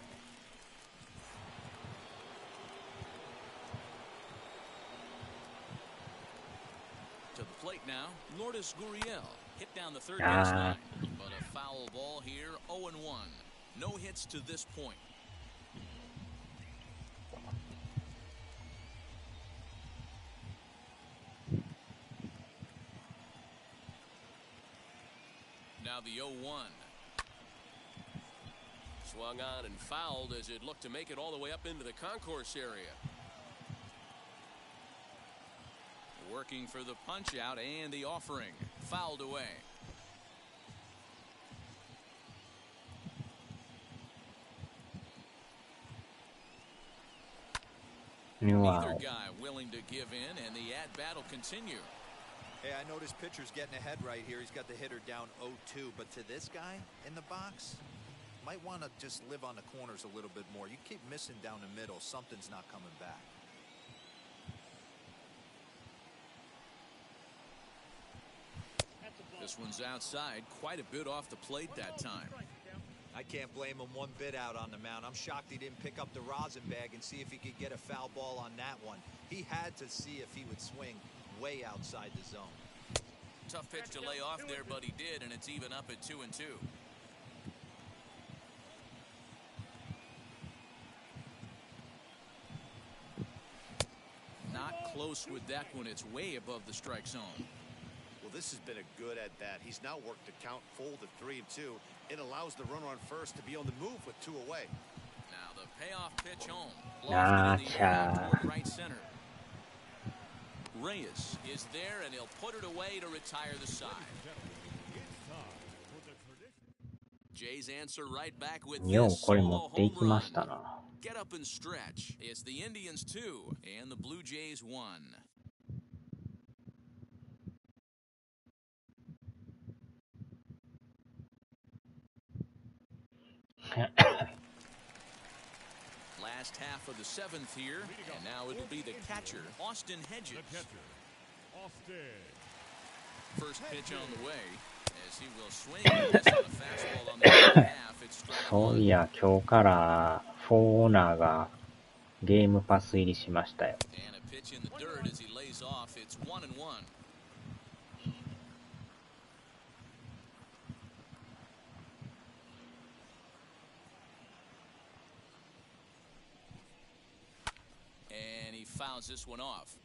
Lourdes Gurriel hit down the third base Ah. line. But a foul ball here, 0-1. No hits to this point. Now the 0-1. Swung on and fouled as it looked to make it all the way up into the concourse area. Working for the punch out and the offering. Fouled away. Neither Wow. guy willing to give in, and the at-bat will continue. Hey, I noticed pitcher's getting ahead right here. He's got the hitter down 0-2, but to this guy in the box, might want to just live on the corners a little bit more. You keep missing down the middle, something's not coming back. This one's outside, quite a bit off the plate that time. I can't blame him one bit out on the mound. I'm shocked he didn't pick up the rosin bag and see if he could get a foul ball on that one. He had to see if he would swing way outside the zone. Tough pitch to lay off there, but he did, and it's even up at 2-2. Not close with that one. It's way above the strike zone. Well, this has been a good at bat. He's now worked the count full to 3-2. It allows the runner on first to be on the move with 2 away. Now the payoff pitch home. Lofted in the air toward right center. Reyes is there, and he'll put it away to retire the side. Jays answer right back with Yo, this これ持 solo ってい home きましたな。 run. Get up and stretch. It's the Indians 2 and the Blue Jays 1. Last half of the 7th here, and now it'll be the catcher, Austin Hedges. The catcher, Austin. First pitch on the way, as he will swing this on a fastball on the other half. It's strike そうい one. や、今日からフォーオーナーがゲームパス入りしましたよ。 And a pitch in the dirt as he lays off. It's 1-1. And he fouls this one off.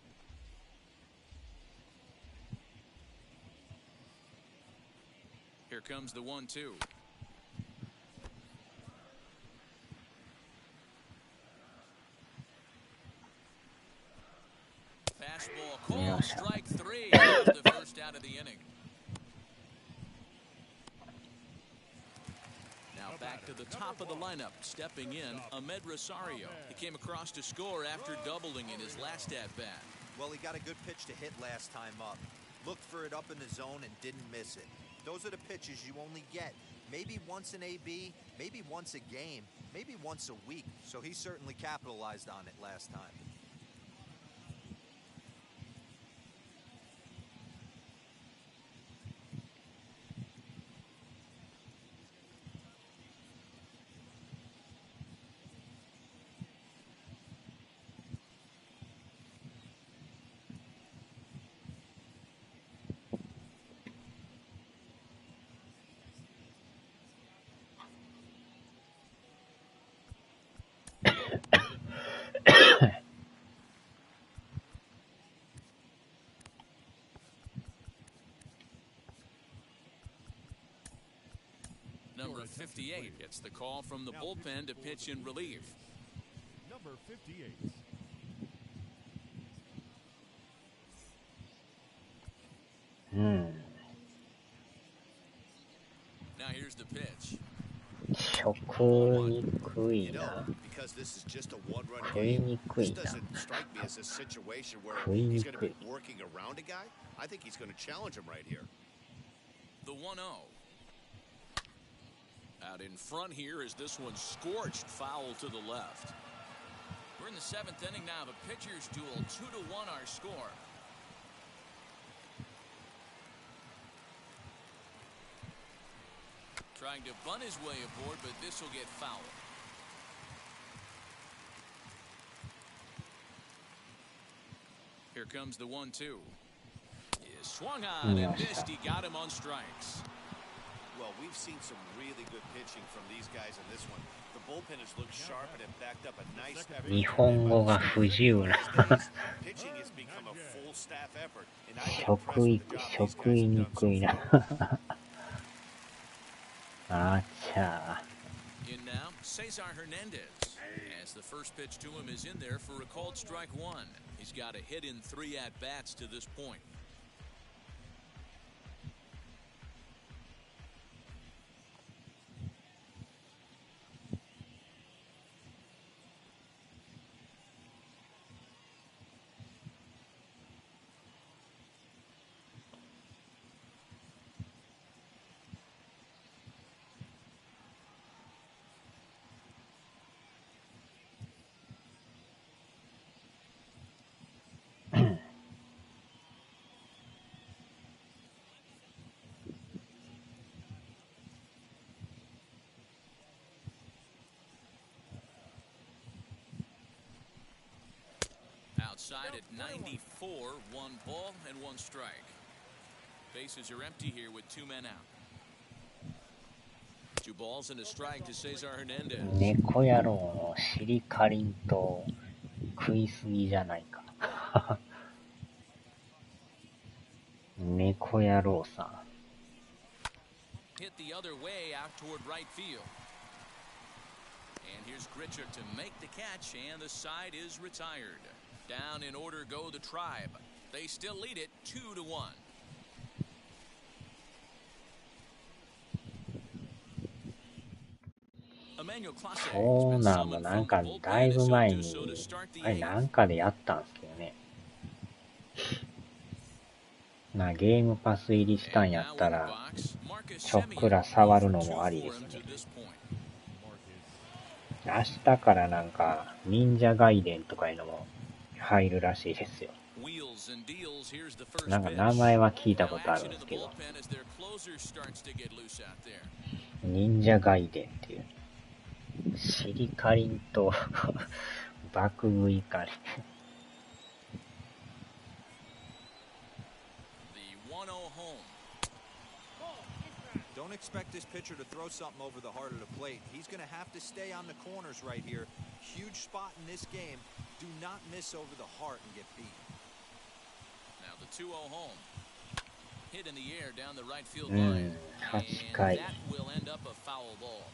Here comes the 1-2. Fastball call, strike 3. That's the first out of the inning. Now back to the top of the lineup, stepping in, Ahmed Rosario. He came across to score after doubling in his last at-bat. Well, he got a good pitch to hit last time up. Looked for it up in the zone and didn't miss it. Those are the pitches you only get. Maybe once an AB, maybe once a game, maybe once a week. So he certainly capitalized on it last time. Number 58 gets the call from the bullpen to pitch in relief. Number 58. Now here's the pitch. 食いにくい You な。 know, because this is just a one-run 食い game, にく this いな。 doesn't strike me as a situation where 食いに he's going to く be い。 working around a guy. I think he's going to challenge him right here. The 1-0. Out in front here is this one scorched foul to the left. We're in the 7th inning now. The pitchers duel 2-1 our score. Trying to bunt his way aboard, but this will get foul. Here comes the 1-2. Swung on and missed. He got him on strikes. Well, we've seen some really good pitching from these guys in this one. The bullpen has looked sharp and have backed up a nice effort. 日本語が不自由な。 Pitching has become a full staff effort, and 食いにくいな。あちゃ。 In now, Cesar Hernandez. As the first pitch to him is in there for a called strike one. He's got a hit in 3 at-bats to this point. Outside at 94, 1 ball and 1 strike. Bases are empty here with 2 men out. 2 balls and a strike to Cesar Hernandez. 猫野郎の尻かりんと食いすぎじゃないか。猫野郎さん。 Hit the other way out toward right field. And here's Gritcher to make the catch, and the side is retired. Down in order go the Tribe. They still lead it 2-1. Emmanuel Clase そう has been なんも summoned なん from か the bullpen だい as ぶ he'll 前 do に so to start the あれ 8th. なんかでやったんすけどね。ゲームパス入りしたんやったらちょっくら触るのもありですね。明日からなんか忍者外伝とかいうのも入るらしいですよ。なんか名前は聞いたことあるんですけど、忍者外伝っていうシリカリンと爆食いカリン。Don't expect this pitcher to throw something over the heart of the plate. He's going to have to stay on the corners right here. Huge spot in this game. Do not miss over the heart and get beat. Now the 2-0 home. Hit in the air down the right field line. And that will end up a foul ball.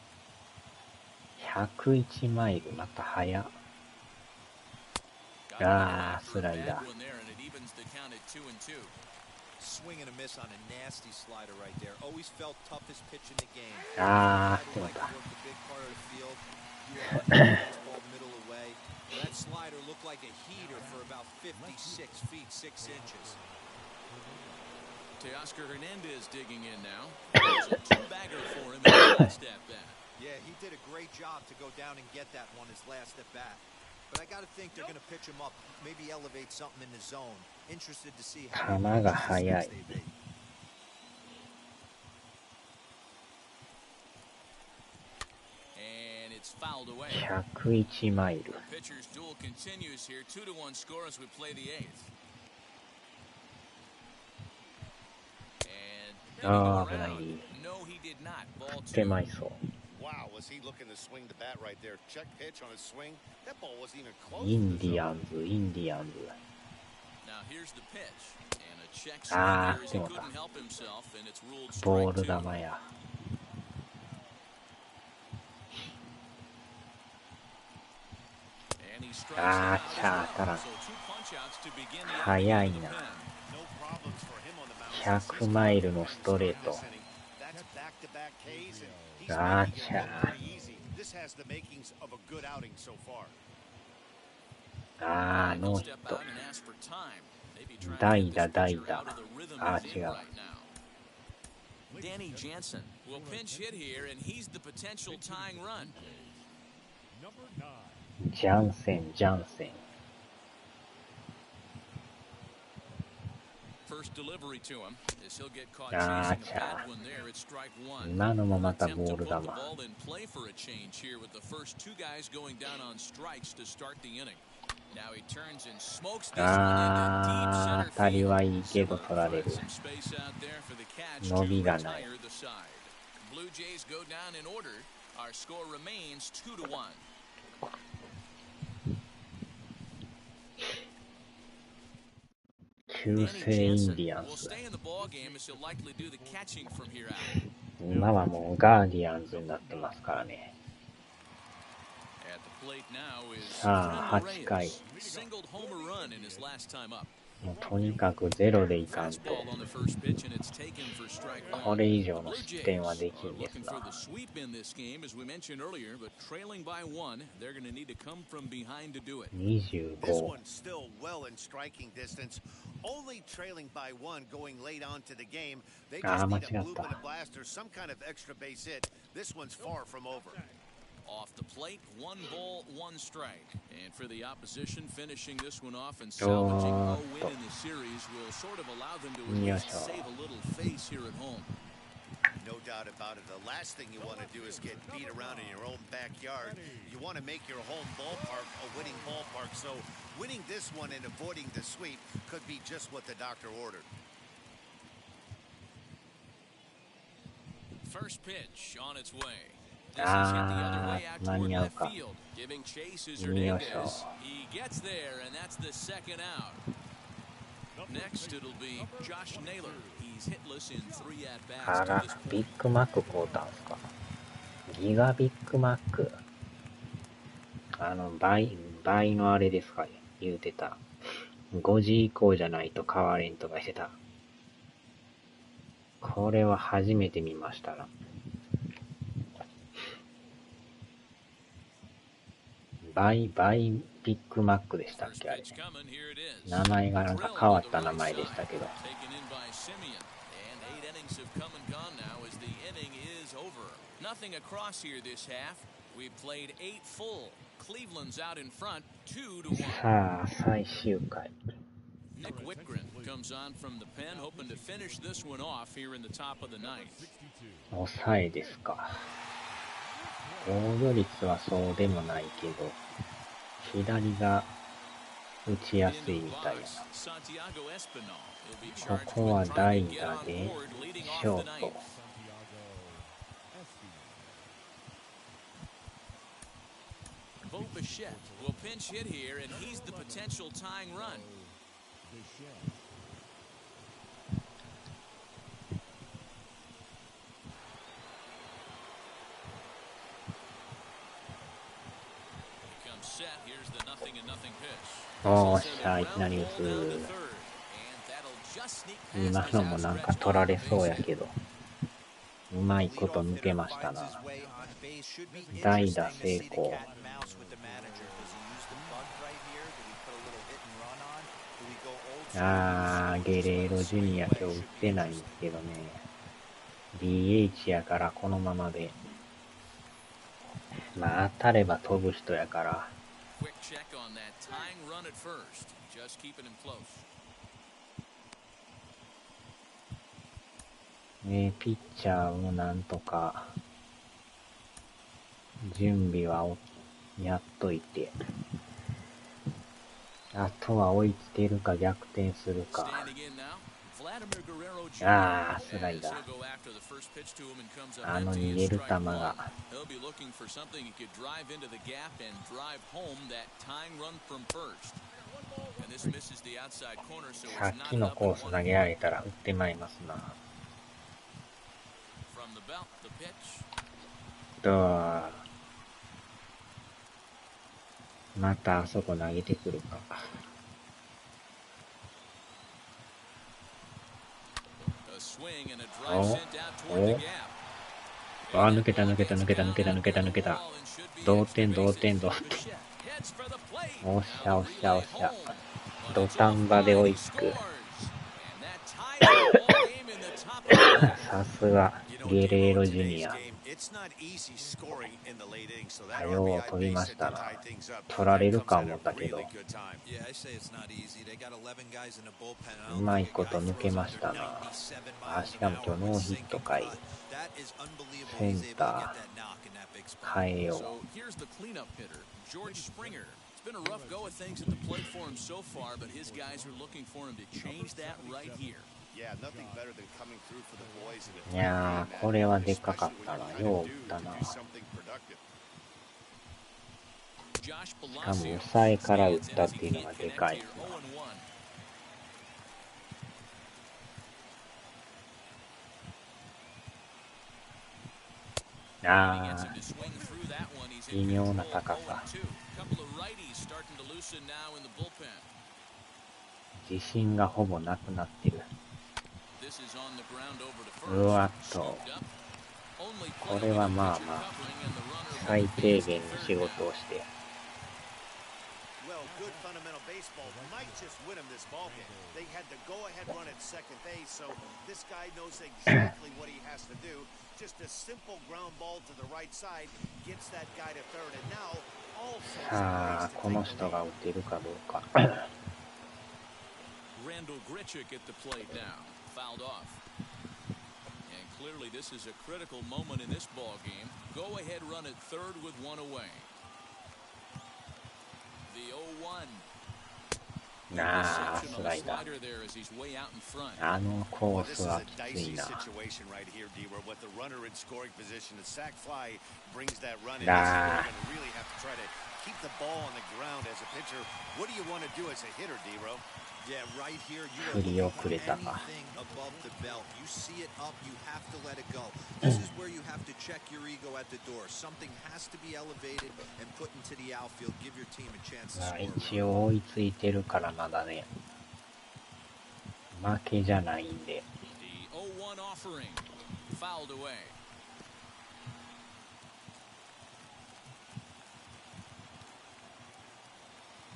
101マイルまた速っ。あー、スライダー。Swing and a miss on a nasty slider right there. Always felt toughest pitch in the game. あー、でもだ。That slider looked like a heater for about 56 feet 6 inches. Teoscar Hernandez digging in now. There's a 2-bagger for him in his last at bat. Yeah, he did a great job to go down and get that one his last at bat. But I got to think they're going to pitch him up, maybe elevate something in the zone. Interested to see how. 球が速い。And it's fouled away. 101マイル。 Pitcher's duel continues here. 2-1 score as we play the 8th. あー、危ない。 No, he did not. Ball 手 2. 前そう。Wow, was he looking to swing the bat right there? Check pitch on his swing. That ball wasn't even close. インディアンズ、インディアンズ。 Now here's the pitch. And a check swing Ah, here as he tengok couldn't help himself, and it's ruled ボー strike ル 2. 球や。And he strikes あ out ー、 as ちゃ well. 当たらん。 So 2 punch-outs to begin the 速い inning of the な。 pen. No problems for him on the mound. 100マイルのストレート。 That's back-to-back Ks, and he's Ah, making it cha. look pretty easy. This has the makings of a good outing so far. あー、 He'll ノーヒ step ット out。and ask for time. Maybe try to 代 get 打、 this 代 pitcher 打。 out of the rhythm あ he's ー、違 in う。 right now. Danny Jansen will pinch hit here, and he's the potential tying run. Number 9. ジャンセン、ジャンセン。 First delivery to him as he'll get caught Ah, chasing a bad one there at strike 1. 今のもまた Attempt ボ to ール put 球。 the ball in play for a change here with the first 2 guys going down on strikes to start the inning. Now he turns and smokes this one into deep あー、 center 当たり field. はいいけど Someone 取られ provides る。 some space out there for the catch 伸 to びがない。 retire the side. Blue Jays go down in order. Our score remains 2-1. 旧姓インディアン will ス。 stay in the ball game as he'll likely do the catching from here out. 今はもうガーディアンズになってますからね。 At the plate now is さあ、 Fernando 8回。 Reyes. Singled homer run in his last time up. もうとにかくゼロでいかんと。 Fastball on the first pitch and it's taken for strike こ one. れ以上 The の Blue 失点は Jays でき are んです looking for な。 the sweep in this game as we mentioned earlier, but trailing by one, they're going to need to come from behind to do it. This 25。 one's still well in striking distance. Only trailing by one going late on to the game. They just need a bloop and a blast or some kind of extra base hit. This one's far from over. Off the plate, 1 ball, 1 strike. And for the opposition, finishing this one off and salvaging a win in the series will sort of allow them to at least save a little face here at home. No doubt about it. The last thing you want to do is get beat around in your own backyard. You want to make your home ballpark a winning ballpark. So winning this one and avoiding the sweep could be just what the doctor ordered. First pitch on its way. This is hit the other way out toward left field. Giving chase is Hernandez. He gets there, and that's the second out. Next, it'll be Josh Naylor. He's hitless in 3 at-bats あ to ら、 this ビ point. ッグマック買うたんすか。ギガビッグマック。倍のあれですか、言うてた。5時以降じゃないと買われんとかしてた。これは初めて見ましたな。倍ビッグマックでしたっけ、あれ。名前がなんか変わった名前でしたけど。Nothing across here this half. We played 8 full. Cleveland's out in front, 2-1. さあ、最終回。 Nick Whitgren comes on from the pen, hoping to finish this one off here in the top of the ninth. 抑えですか。防御率はそうでもないけど、左が打ちやすいみたいな。ここは代打でショート。Bo Bichette will pinch hit here, and he's the potential tying run. Becomes set. Here's the 0-0 pitch. おーっしゃ、いきなり打つ。今のもなんか取られそうやけど、うまいこと抜けましたな。代打成功。ゲレーロジュニア今日打ってないんですけどね。DH やからこのままで。まあ当たれば飛ぶ人やから。ピッチャーもなんとか準備はやっといて。あとは追いつけるか逆転するか。スライダー。逃げる球が。さっきのコース投げられたら打ってまいりますな。またあそこ投げてくるか。抜けた。同点。おっしゃ。土壇場で追いつく。さすがゲレーロジュニア。よう飛びましたな。取られるか思ったけど、うまいこと抜けましたな。しかも今日ノーヒットかい。センター変えよう。been a rough go of things at the plate for him so far, but his guys are looking for him to change that right here. Yeah, nothing better than coming through for the boys in a いやー、これはでかかったな。よう打ったな。 Josh しかも Palacios 抑えから打っ stands た in っ as て he いうのが can't でか connect い here. です 0-1. な。 He あ gets him ー、 to swing through that one. He's 微 in 妙 control. な高さ。 0-2. Couple of righties starting to loosen now in the bullpen. 自信がほぼなくなってる。 This is on the ground over to うわ first. っと、 Scooped up. Only こ playing れ with は a まあ pitcher まあ、 covering and the runner 最 will 低 advance 限 to の third 仕 now. 事をして。 Well, good fundamental baseball might just win him this ballgame. They had the go-ahead run at second base, so this guy knows exactly what he has to do. Just a simple ground ball to the right side gets that guy to third, and now all sorts さあ、 of こ ways の to take 人 the が lead. 打てるかどうか。 Randall Grichuk at the plate now. Fouled off. And clearly this is a critical moment in this ball game. Go ahead run at third with one away. The 0-1. なあ、 Reception ス on ラ the イダー。 slider there as he's way out in front. あのコ Well, ー this ス is は a きつ dicey いな。 situation right here, D-Where with the runner in scoring position, a sac fly brings that run in. Nah. You're going to really have to try to keep the ball on the ground as a pitcher. What do you want to do as a hitter, D-Ro? Yeah, right here, you 振 are り looking 遅 for れたか。 anything above the belt. You see it up, you have to let it go. This is where you have to check your ego at the door. Something has to be elevated and put into the outfield. Give your team a chance to まあ score. 一応追いついてるからまだね。負けじゃないんで。 The 0-1 offering. Fouled away.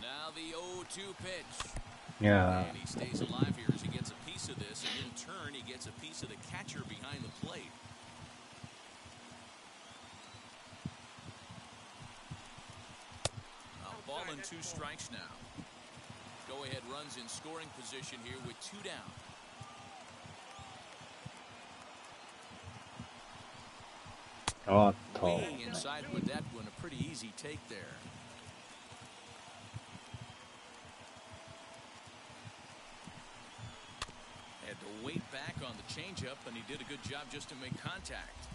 Now the 0-2 pitch. いや And he stays alive here as he gets a piece of this, and in turn he gets a piece of the catcher behind the plate. A ball and 2 strikes now. Go ahead runs in scoring position here with 2 down.ー、おっと、 Way inside with that one, a pretty easy take there. Had to wait back on the changeup, and he did a good job just to make contact.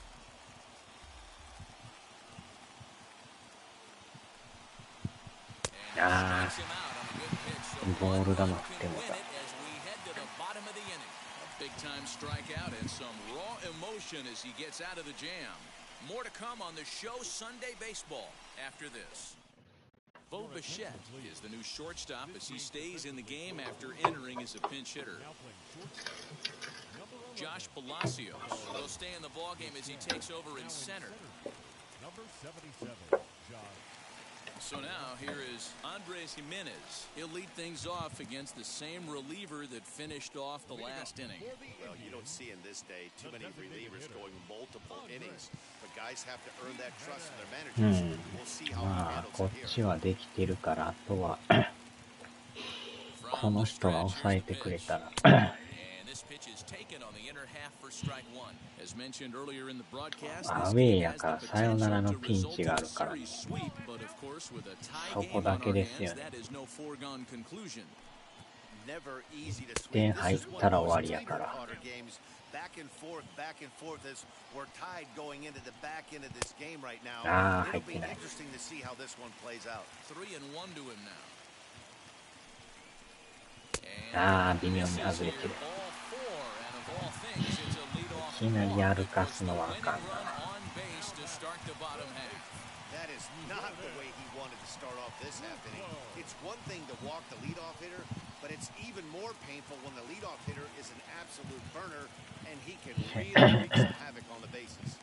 And he Ah. strikes him out on a good pitch. So ボール 1-1 球振 can っても win た。 it as we head to the bottom of the inning. A big-time strikeout and some raw emotion as he gets out of the jam. More to come on the show Sunday Baseball after this. Bo Bichette is the new shortstop as he stays in the game after entering as a pinch hitter. Now playing shortstop. Number 11, Josh Palacios will stay in the ballgame as he takes over in now in center. Number 77, Josh. So now here is Andres Jimenez. He'll lead things off against the same reliever that finished off the last inning. Well, you don't see in this day too many relievers going multiple innings, but guys have to earn that trust from their managers. We'll see how he まあ handles こ it っ here. ちはできてるからあとは こ From の the 人が stretch, 抑え here's て the くれ pitch. たら And this pitch is taken on the inner half for strike one. As mentioned earlier in the broadcast, ア this ウェー game や has から the サヨナラ potential の to ピン result チ in があ a るから series sweep, but of course with a tie そ game こ on だけ our ですよ hands, ね。 that is no foregone conclusion. Never easy to 点 sweep. 入 This っ is one た of ら those 終わりやか teeter ら totter games. Back and forth as we're tied going into the back end of this game right now. ああ It'll 入っ be てない interesting to see how this one plays out. 3-1 to him now. ああ微妙に外れてる。 All four, and of all things, it's a leadoff いきなり walk 歩 that か puts す the のはあ winning かん run な。 on base to start the bottom half. That is not the way he wanted to start off this half inning. It's one thing to walk the leadoff hitter, but it's even more painful when the leadoff hitter is an absolute burner and he can really wreak some havoc on the bases.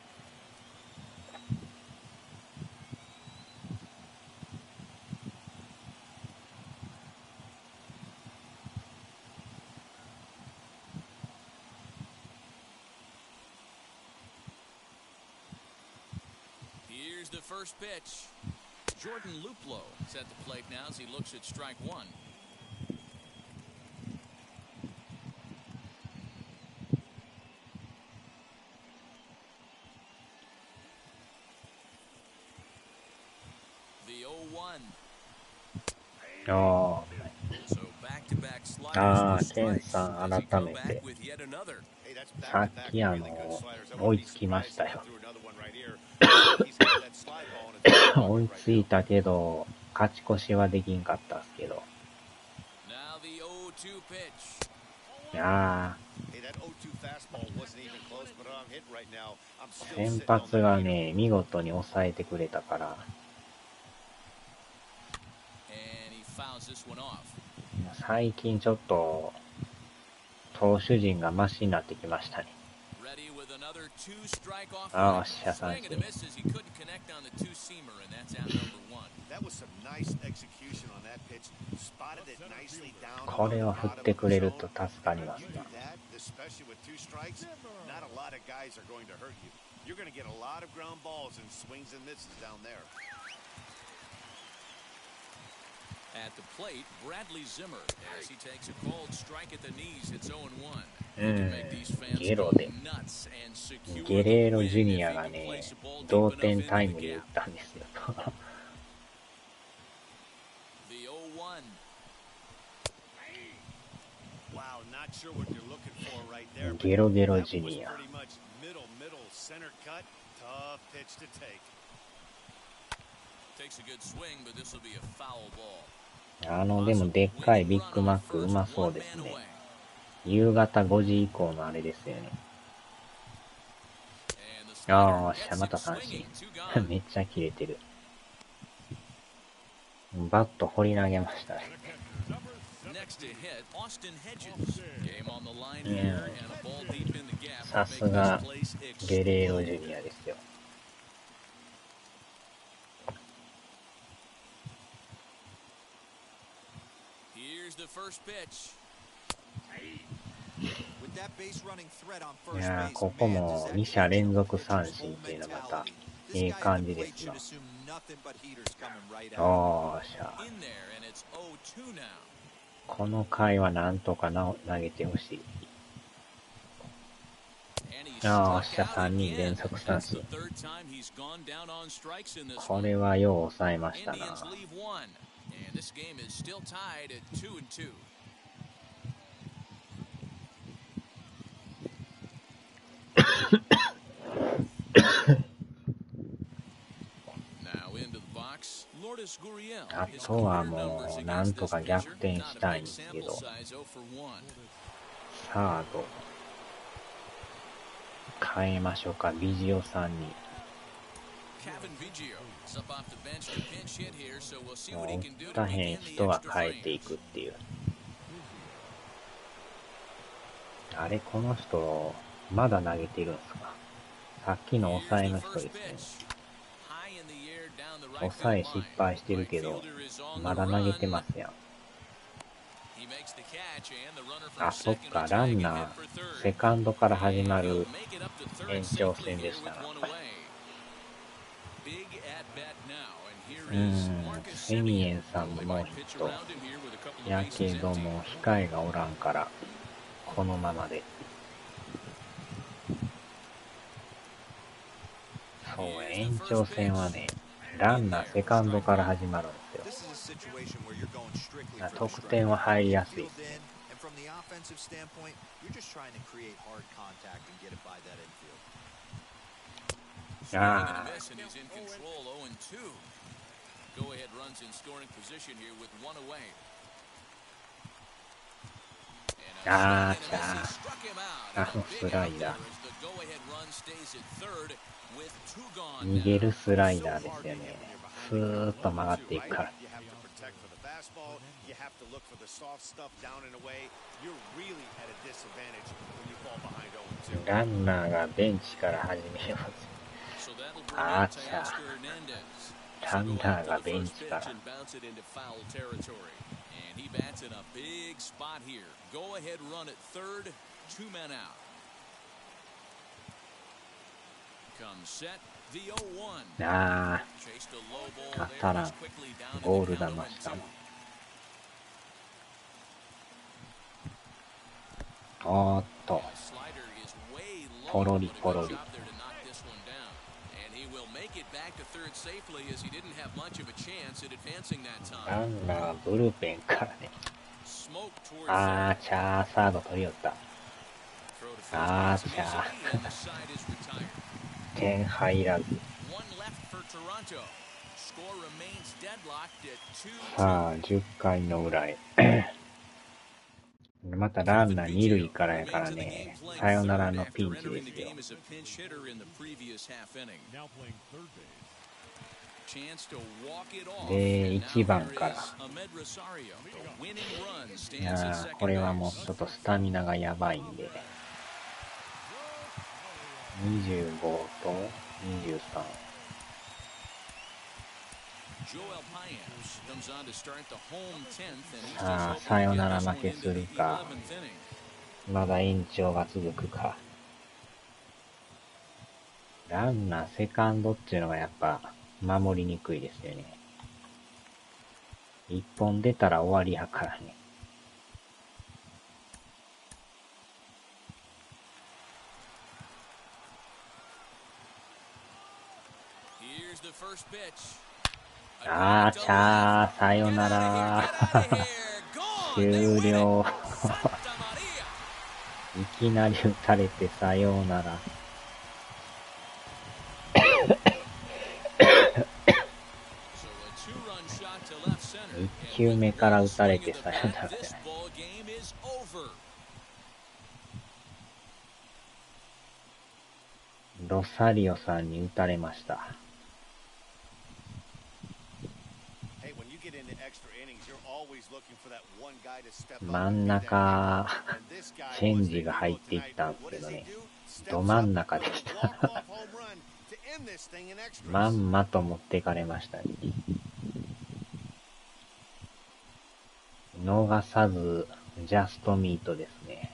Here's the first pitch. Jordan Luplow is at the plate now as he looks at strike one. The 0-1. あ So back-to-back あ、 sliders ケ for ン strikes. さん Does he 改 come め back て with yet another? Hey, that's さっ back-to-back き really good sliders. I 追い wouldn't つ be きま surprised した if he よ threw another one right here. He's got that slide ball in his back 追 pocket い right つい now. たけど勝ち越しはできんかったっすけど Now the 0-2 pitch. ああ Hey, that 0-2 fastball wasn't even close, but I'm hit right now. I'm still 先 sitting on 発 that が heater. ね見事に抑えてくれたから And he fouls this one off. 最近ちょっと投手陣がマシになってきましたね Ready with another two-strike offering. ああ、しゃ三 Swing 振 and a miss as he couldn't connect on the two-seamer, and that's out number one. That was some nice execution on that pitch. Spotted it nicely down. これを振ってくれると助かります You do な that, especially with two strikes, not a lot of guys are going to hurt you. You're going to get a lot of ground balls and swings and misses down there. At the plate, Bradley Zimmer, as he takes a cold strike at the knees, hits 0-1. He can make these fans ゲ go ロで nuts and secure ゲ the レーロ win ジュニ if ア he が can ね place the ball deep 同 enough 点 into タイ the ムリー打 gap. ったんですよ The 0-1. Wow, not sure what you're looking for right there. but ゲロゲロ that ジ was ュニア pretty much middle, center cut. Tough pitch to take. Takes a good swing, but this will be a foul ball. でもでっかいビッグマックうまそうですね夕方5時以降のあれですよねああ、しゃまた三振めっちゃ切れてるバット掘り投げましたね Next to hit, Austin Hedges. Game on the line here and a ball deep in the gap. さすがゲレーロジュニアですよ Here's the first pitch. With that base running threat on い first やー base, ここ man, も does that 2者 change 連 the 続 pitcher's 三振 whole っていうのま mentality? た This いい guy 感 at じ the で plate すな should assume nothing but heaters coming right at him. おーしゃ In there, and it's 0-2 now. この回はなんとか投げてほしい And he's ああ struck しゃ out 3人 again. 連続三 It's the 振 third time he's gone down on strikes in this こ one. れはよう抑えましたな Indians leave one, and this game is still tied at 2-2. Now into the box, Lourdes Gurriel. あ His とは career も numbers うなん against と this か逆 pitcher, 転 not し a たいん big ですけ sample ど size, 0 for 1. サード変えましょうかビジオさんに Kevin Biggio is up off the bench to pinch hit here, so we'll see what he 打 can do っ to たへん begin the 人が extra 変えてい frames. くっていうあれこの人まだ投げてるんですかさっきの Here's 抑え the の人 first ですね pitch. High in the air down the right 抑 field え失 line. 敗してるけ Right ど fielder is on ま the だ投げ run. てますやん He makes the catch, and the runner from あそっ second か will ラ tag ン and ナ head ー for third. セカンドから始 And ま he'll る make it up to third 延長 safely 戦で here し with たな one away. Big at bat now, and here is Marcus セミエ Semien. ンさん They もノ might ーヒ pitch ット around him here with a couple や of け bases ど empty. も控えがおらんからこのままでそう延長戦はねランナーセカンドから始まるんですよ This is a situation where you're going strictly for the 得 strike. 点は入りやすい Field in, and from the offensive standpoint, you're just trying to create hard contact and get it by that infield. Swing and Ah. a miss, and he's in control 0-2. Go-ahead runs in scoring position here with one away. And a swing and a miss, he struck him out. And a big out there as the go-ahead run stays at third with two gone 逃げ now. るスライダーですよねスーッと曲がっていくから You have to protect for the fastball. You have to look for the soft stuff down and away. You're really at a disadvantage when you fall behind 0-2. ランナーがベンチから始めます So that'll bring Ah, out cha. Teoscar Hernandez. ラン So go ナー after が the ベン first チか pitch ら and bounce it into foul territory. And he bats in a big spot here. Go ahead run at third, two men out. Comes set, the 0-1. あ Chased a low ball 当 there. たらん He's quickly down ゴー in ル the 球 count した 0-2. おーっと Slider is way low, ポロリ but a ポロ good リ job there to knock this one down. And he will make it back to third safely as he didn't have much of a chance at advancing that ラ time. ンナーはブルペンからね。 Smoke toward あ third. ー、チャーサード取りよった。 Throw to first あ nice ー、and チャ easy, ー。 and the side is retired. 点入らず。 One left for Toronto. Score remains deadlocked at 2-2. さあ、10回の裏へ。またランナー2塁からやからね、さよならのピンチですよ。 As a pinch hitter in the previous half inning. Now playing third base. Chance to walk it off. で、 And now 1番 here から is Ahmed Rosario. The winning run い stands や at ー、こ second れはもう base. ちょっとスタミナがやばいんで。25と23。 Joel Paynes comes on to start the home 10th, and he's さあ、 just さ hoping よ to な get ら this 負 one け into する the か。 11th inning. まだ延長が続くか。ランナーセカンドっていうのがやっぱ守りにくいですよね。一本出たら終わりやからね。Here's the first pitch. あー、チャー、さよなら。終了。いきなり打たれてさようなら。1球目から打たれてさよならじゃない。ロサリオさんに打たれました。真ん中、チェンジが入っていったんですけどね。ど真ん中でした。まんまと持ってかれましたね。逃さず、ジャストミートですね。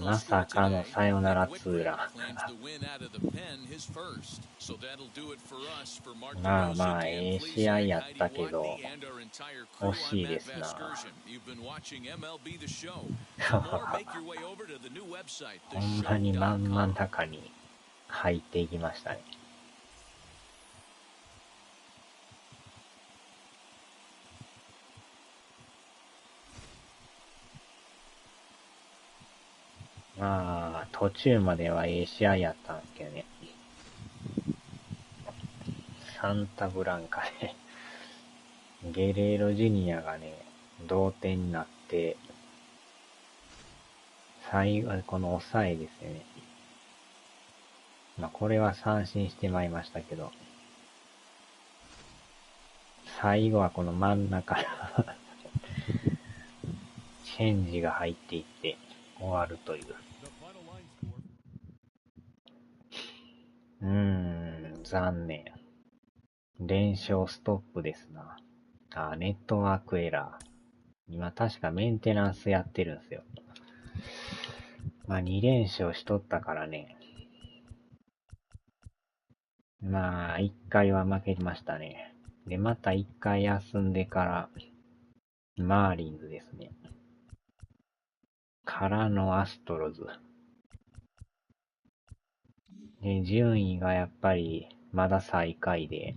まさかのサヨナラツーラン。まあまあ、ええ試合やったけど、惜しいですな。ほんまに真ん中に入っていきましたね。まあ、途中まではええ試合やったんですけどね。サンタブランカね。ゲレーロジュニアがね、同点になって、最後、この抑えですよね。まあ、これは三振してまいりましたけど、最後はこの真ん中チェンジが入っていって終わるという。残念。連勝ストップですな。ネットワークエラー。今確かメンテナンスやってるんですよ。まあ2連勝しとったからね。まあ1回は負けましたね。で、また1回休んでから、マーリンズですね。からのアストロズ。で、順位がやっぱりまだ最下位で、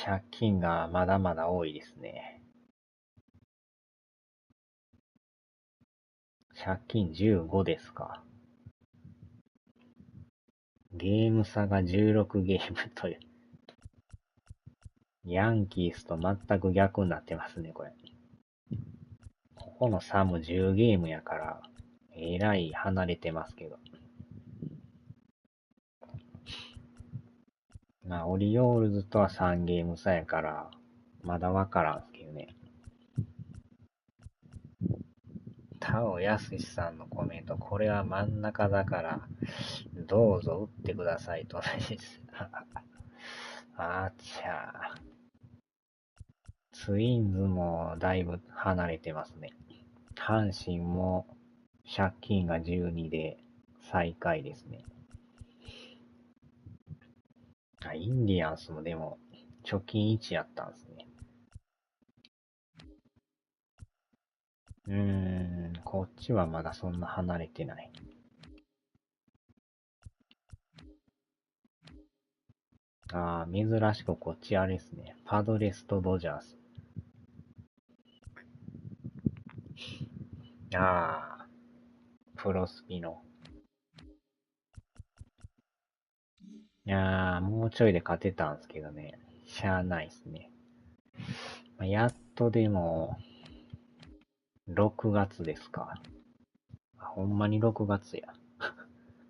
借金がまだまだ多いですね。借金15ですか。ゲーム差が16ゲームという。ヤンキースと全く逆になってますね、これ。ここの差も10ゲームやから、えらい離れてますけど。まあ、オリオールズとは3ゲーム差やから、まだわからんすけどね。田尾康さんのコメント、これは真ん中だから、どうぞ打ってくださいと同じです。あちゃー。ツインズもだいぶ離れてますね。阪神も借金が12で最下位ですね。インディアンスもでも貯金1やったんですね。こっちはまだそんな離れてない。珍しくこっちあれですね。パドレスとドジャース。プロスピの。もうちょいで勝てたんすけどね。しゃあないっすね。やっとでも、6月ですか。ほんまに6月や。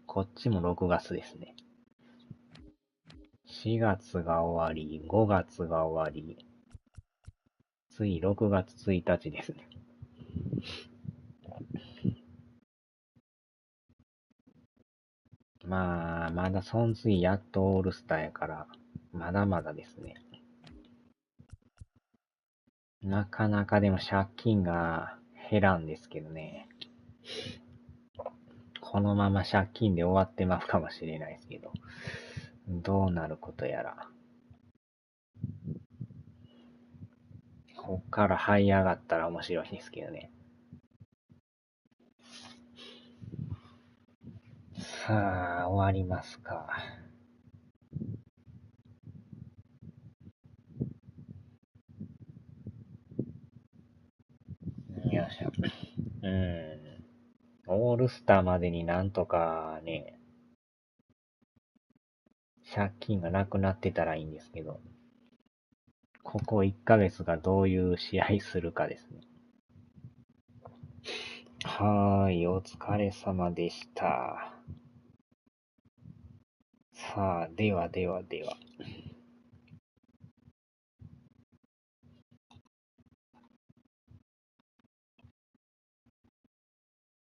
こっちも6月ですね。4月が終わり、5月が終わり、つい6月1日ですね。まだそん次やっとオールスターやから、まだまだですね。なかなかでも借金が減らんですけどね。このまま借金で終わってまうかもしれないですけど、どうなることやら。こっから這い上がったら面白いですけどね。さあ、終わりますか。よいしょ。オールスターまでになんとかね、借金がなくなってたらいいんですけど、ここ1ヶ月がどういう試合するかですね。お疲れ様でした。さあ、では。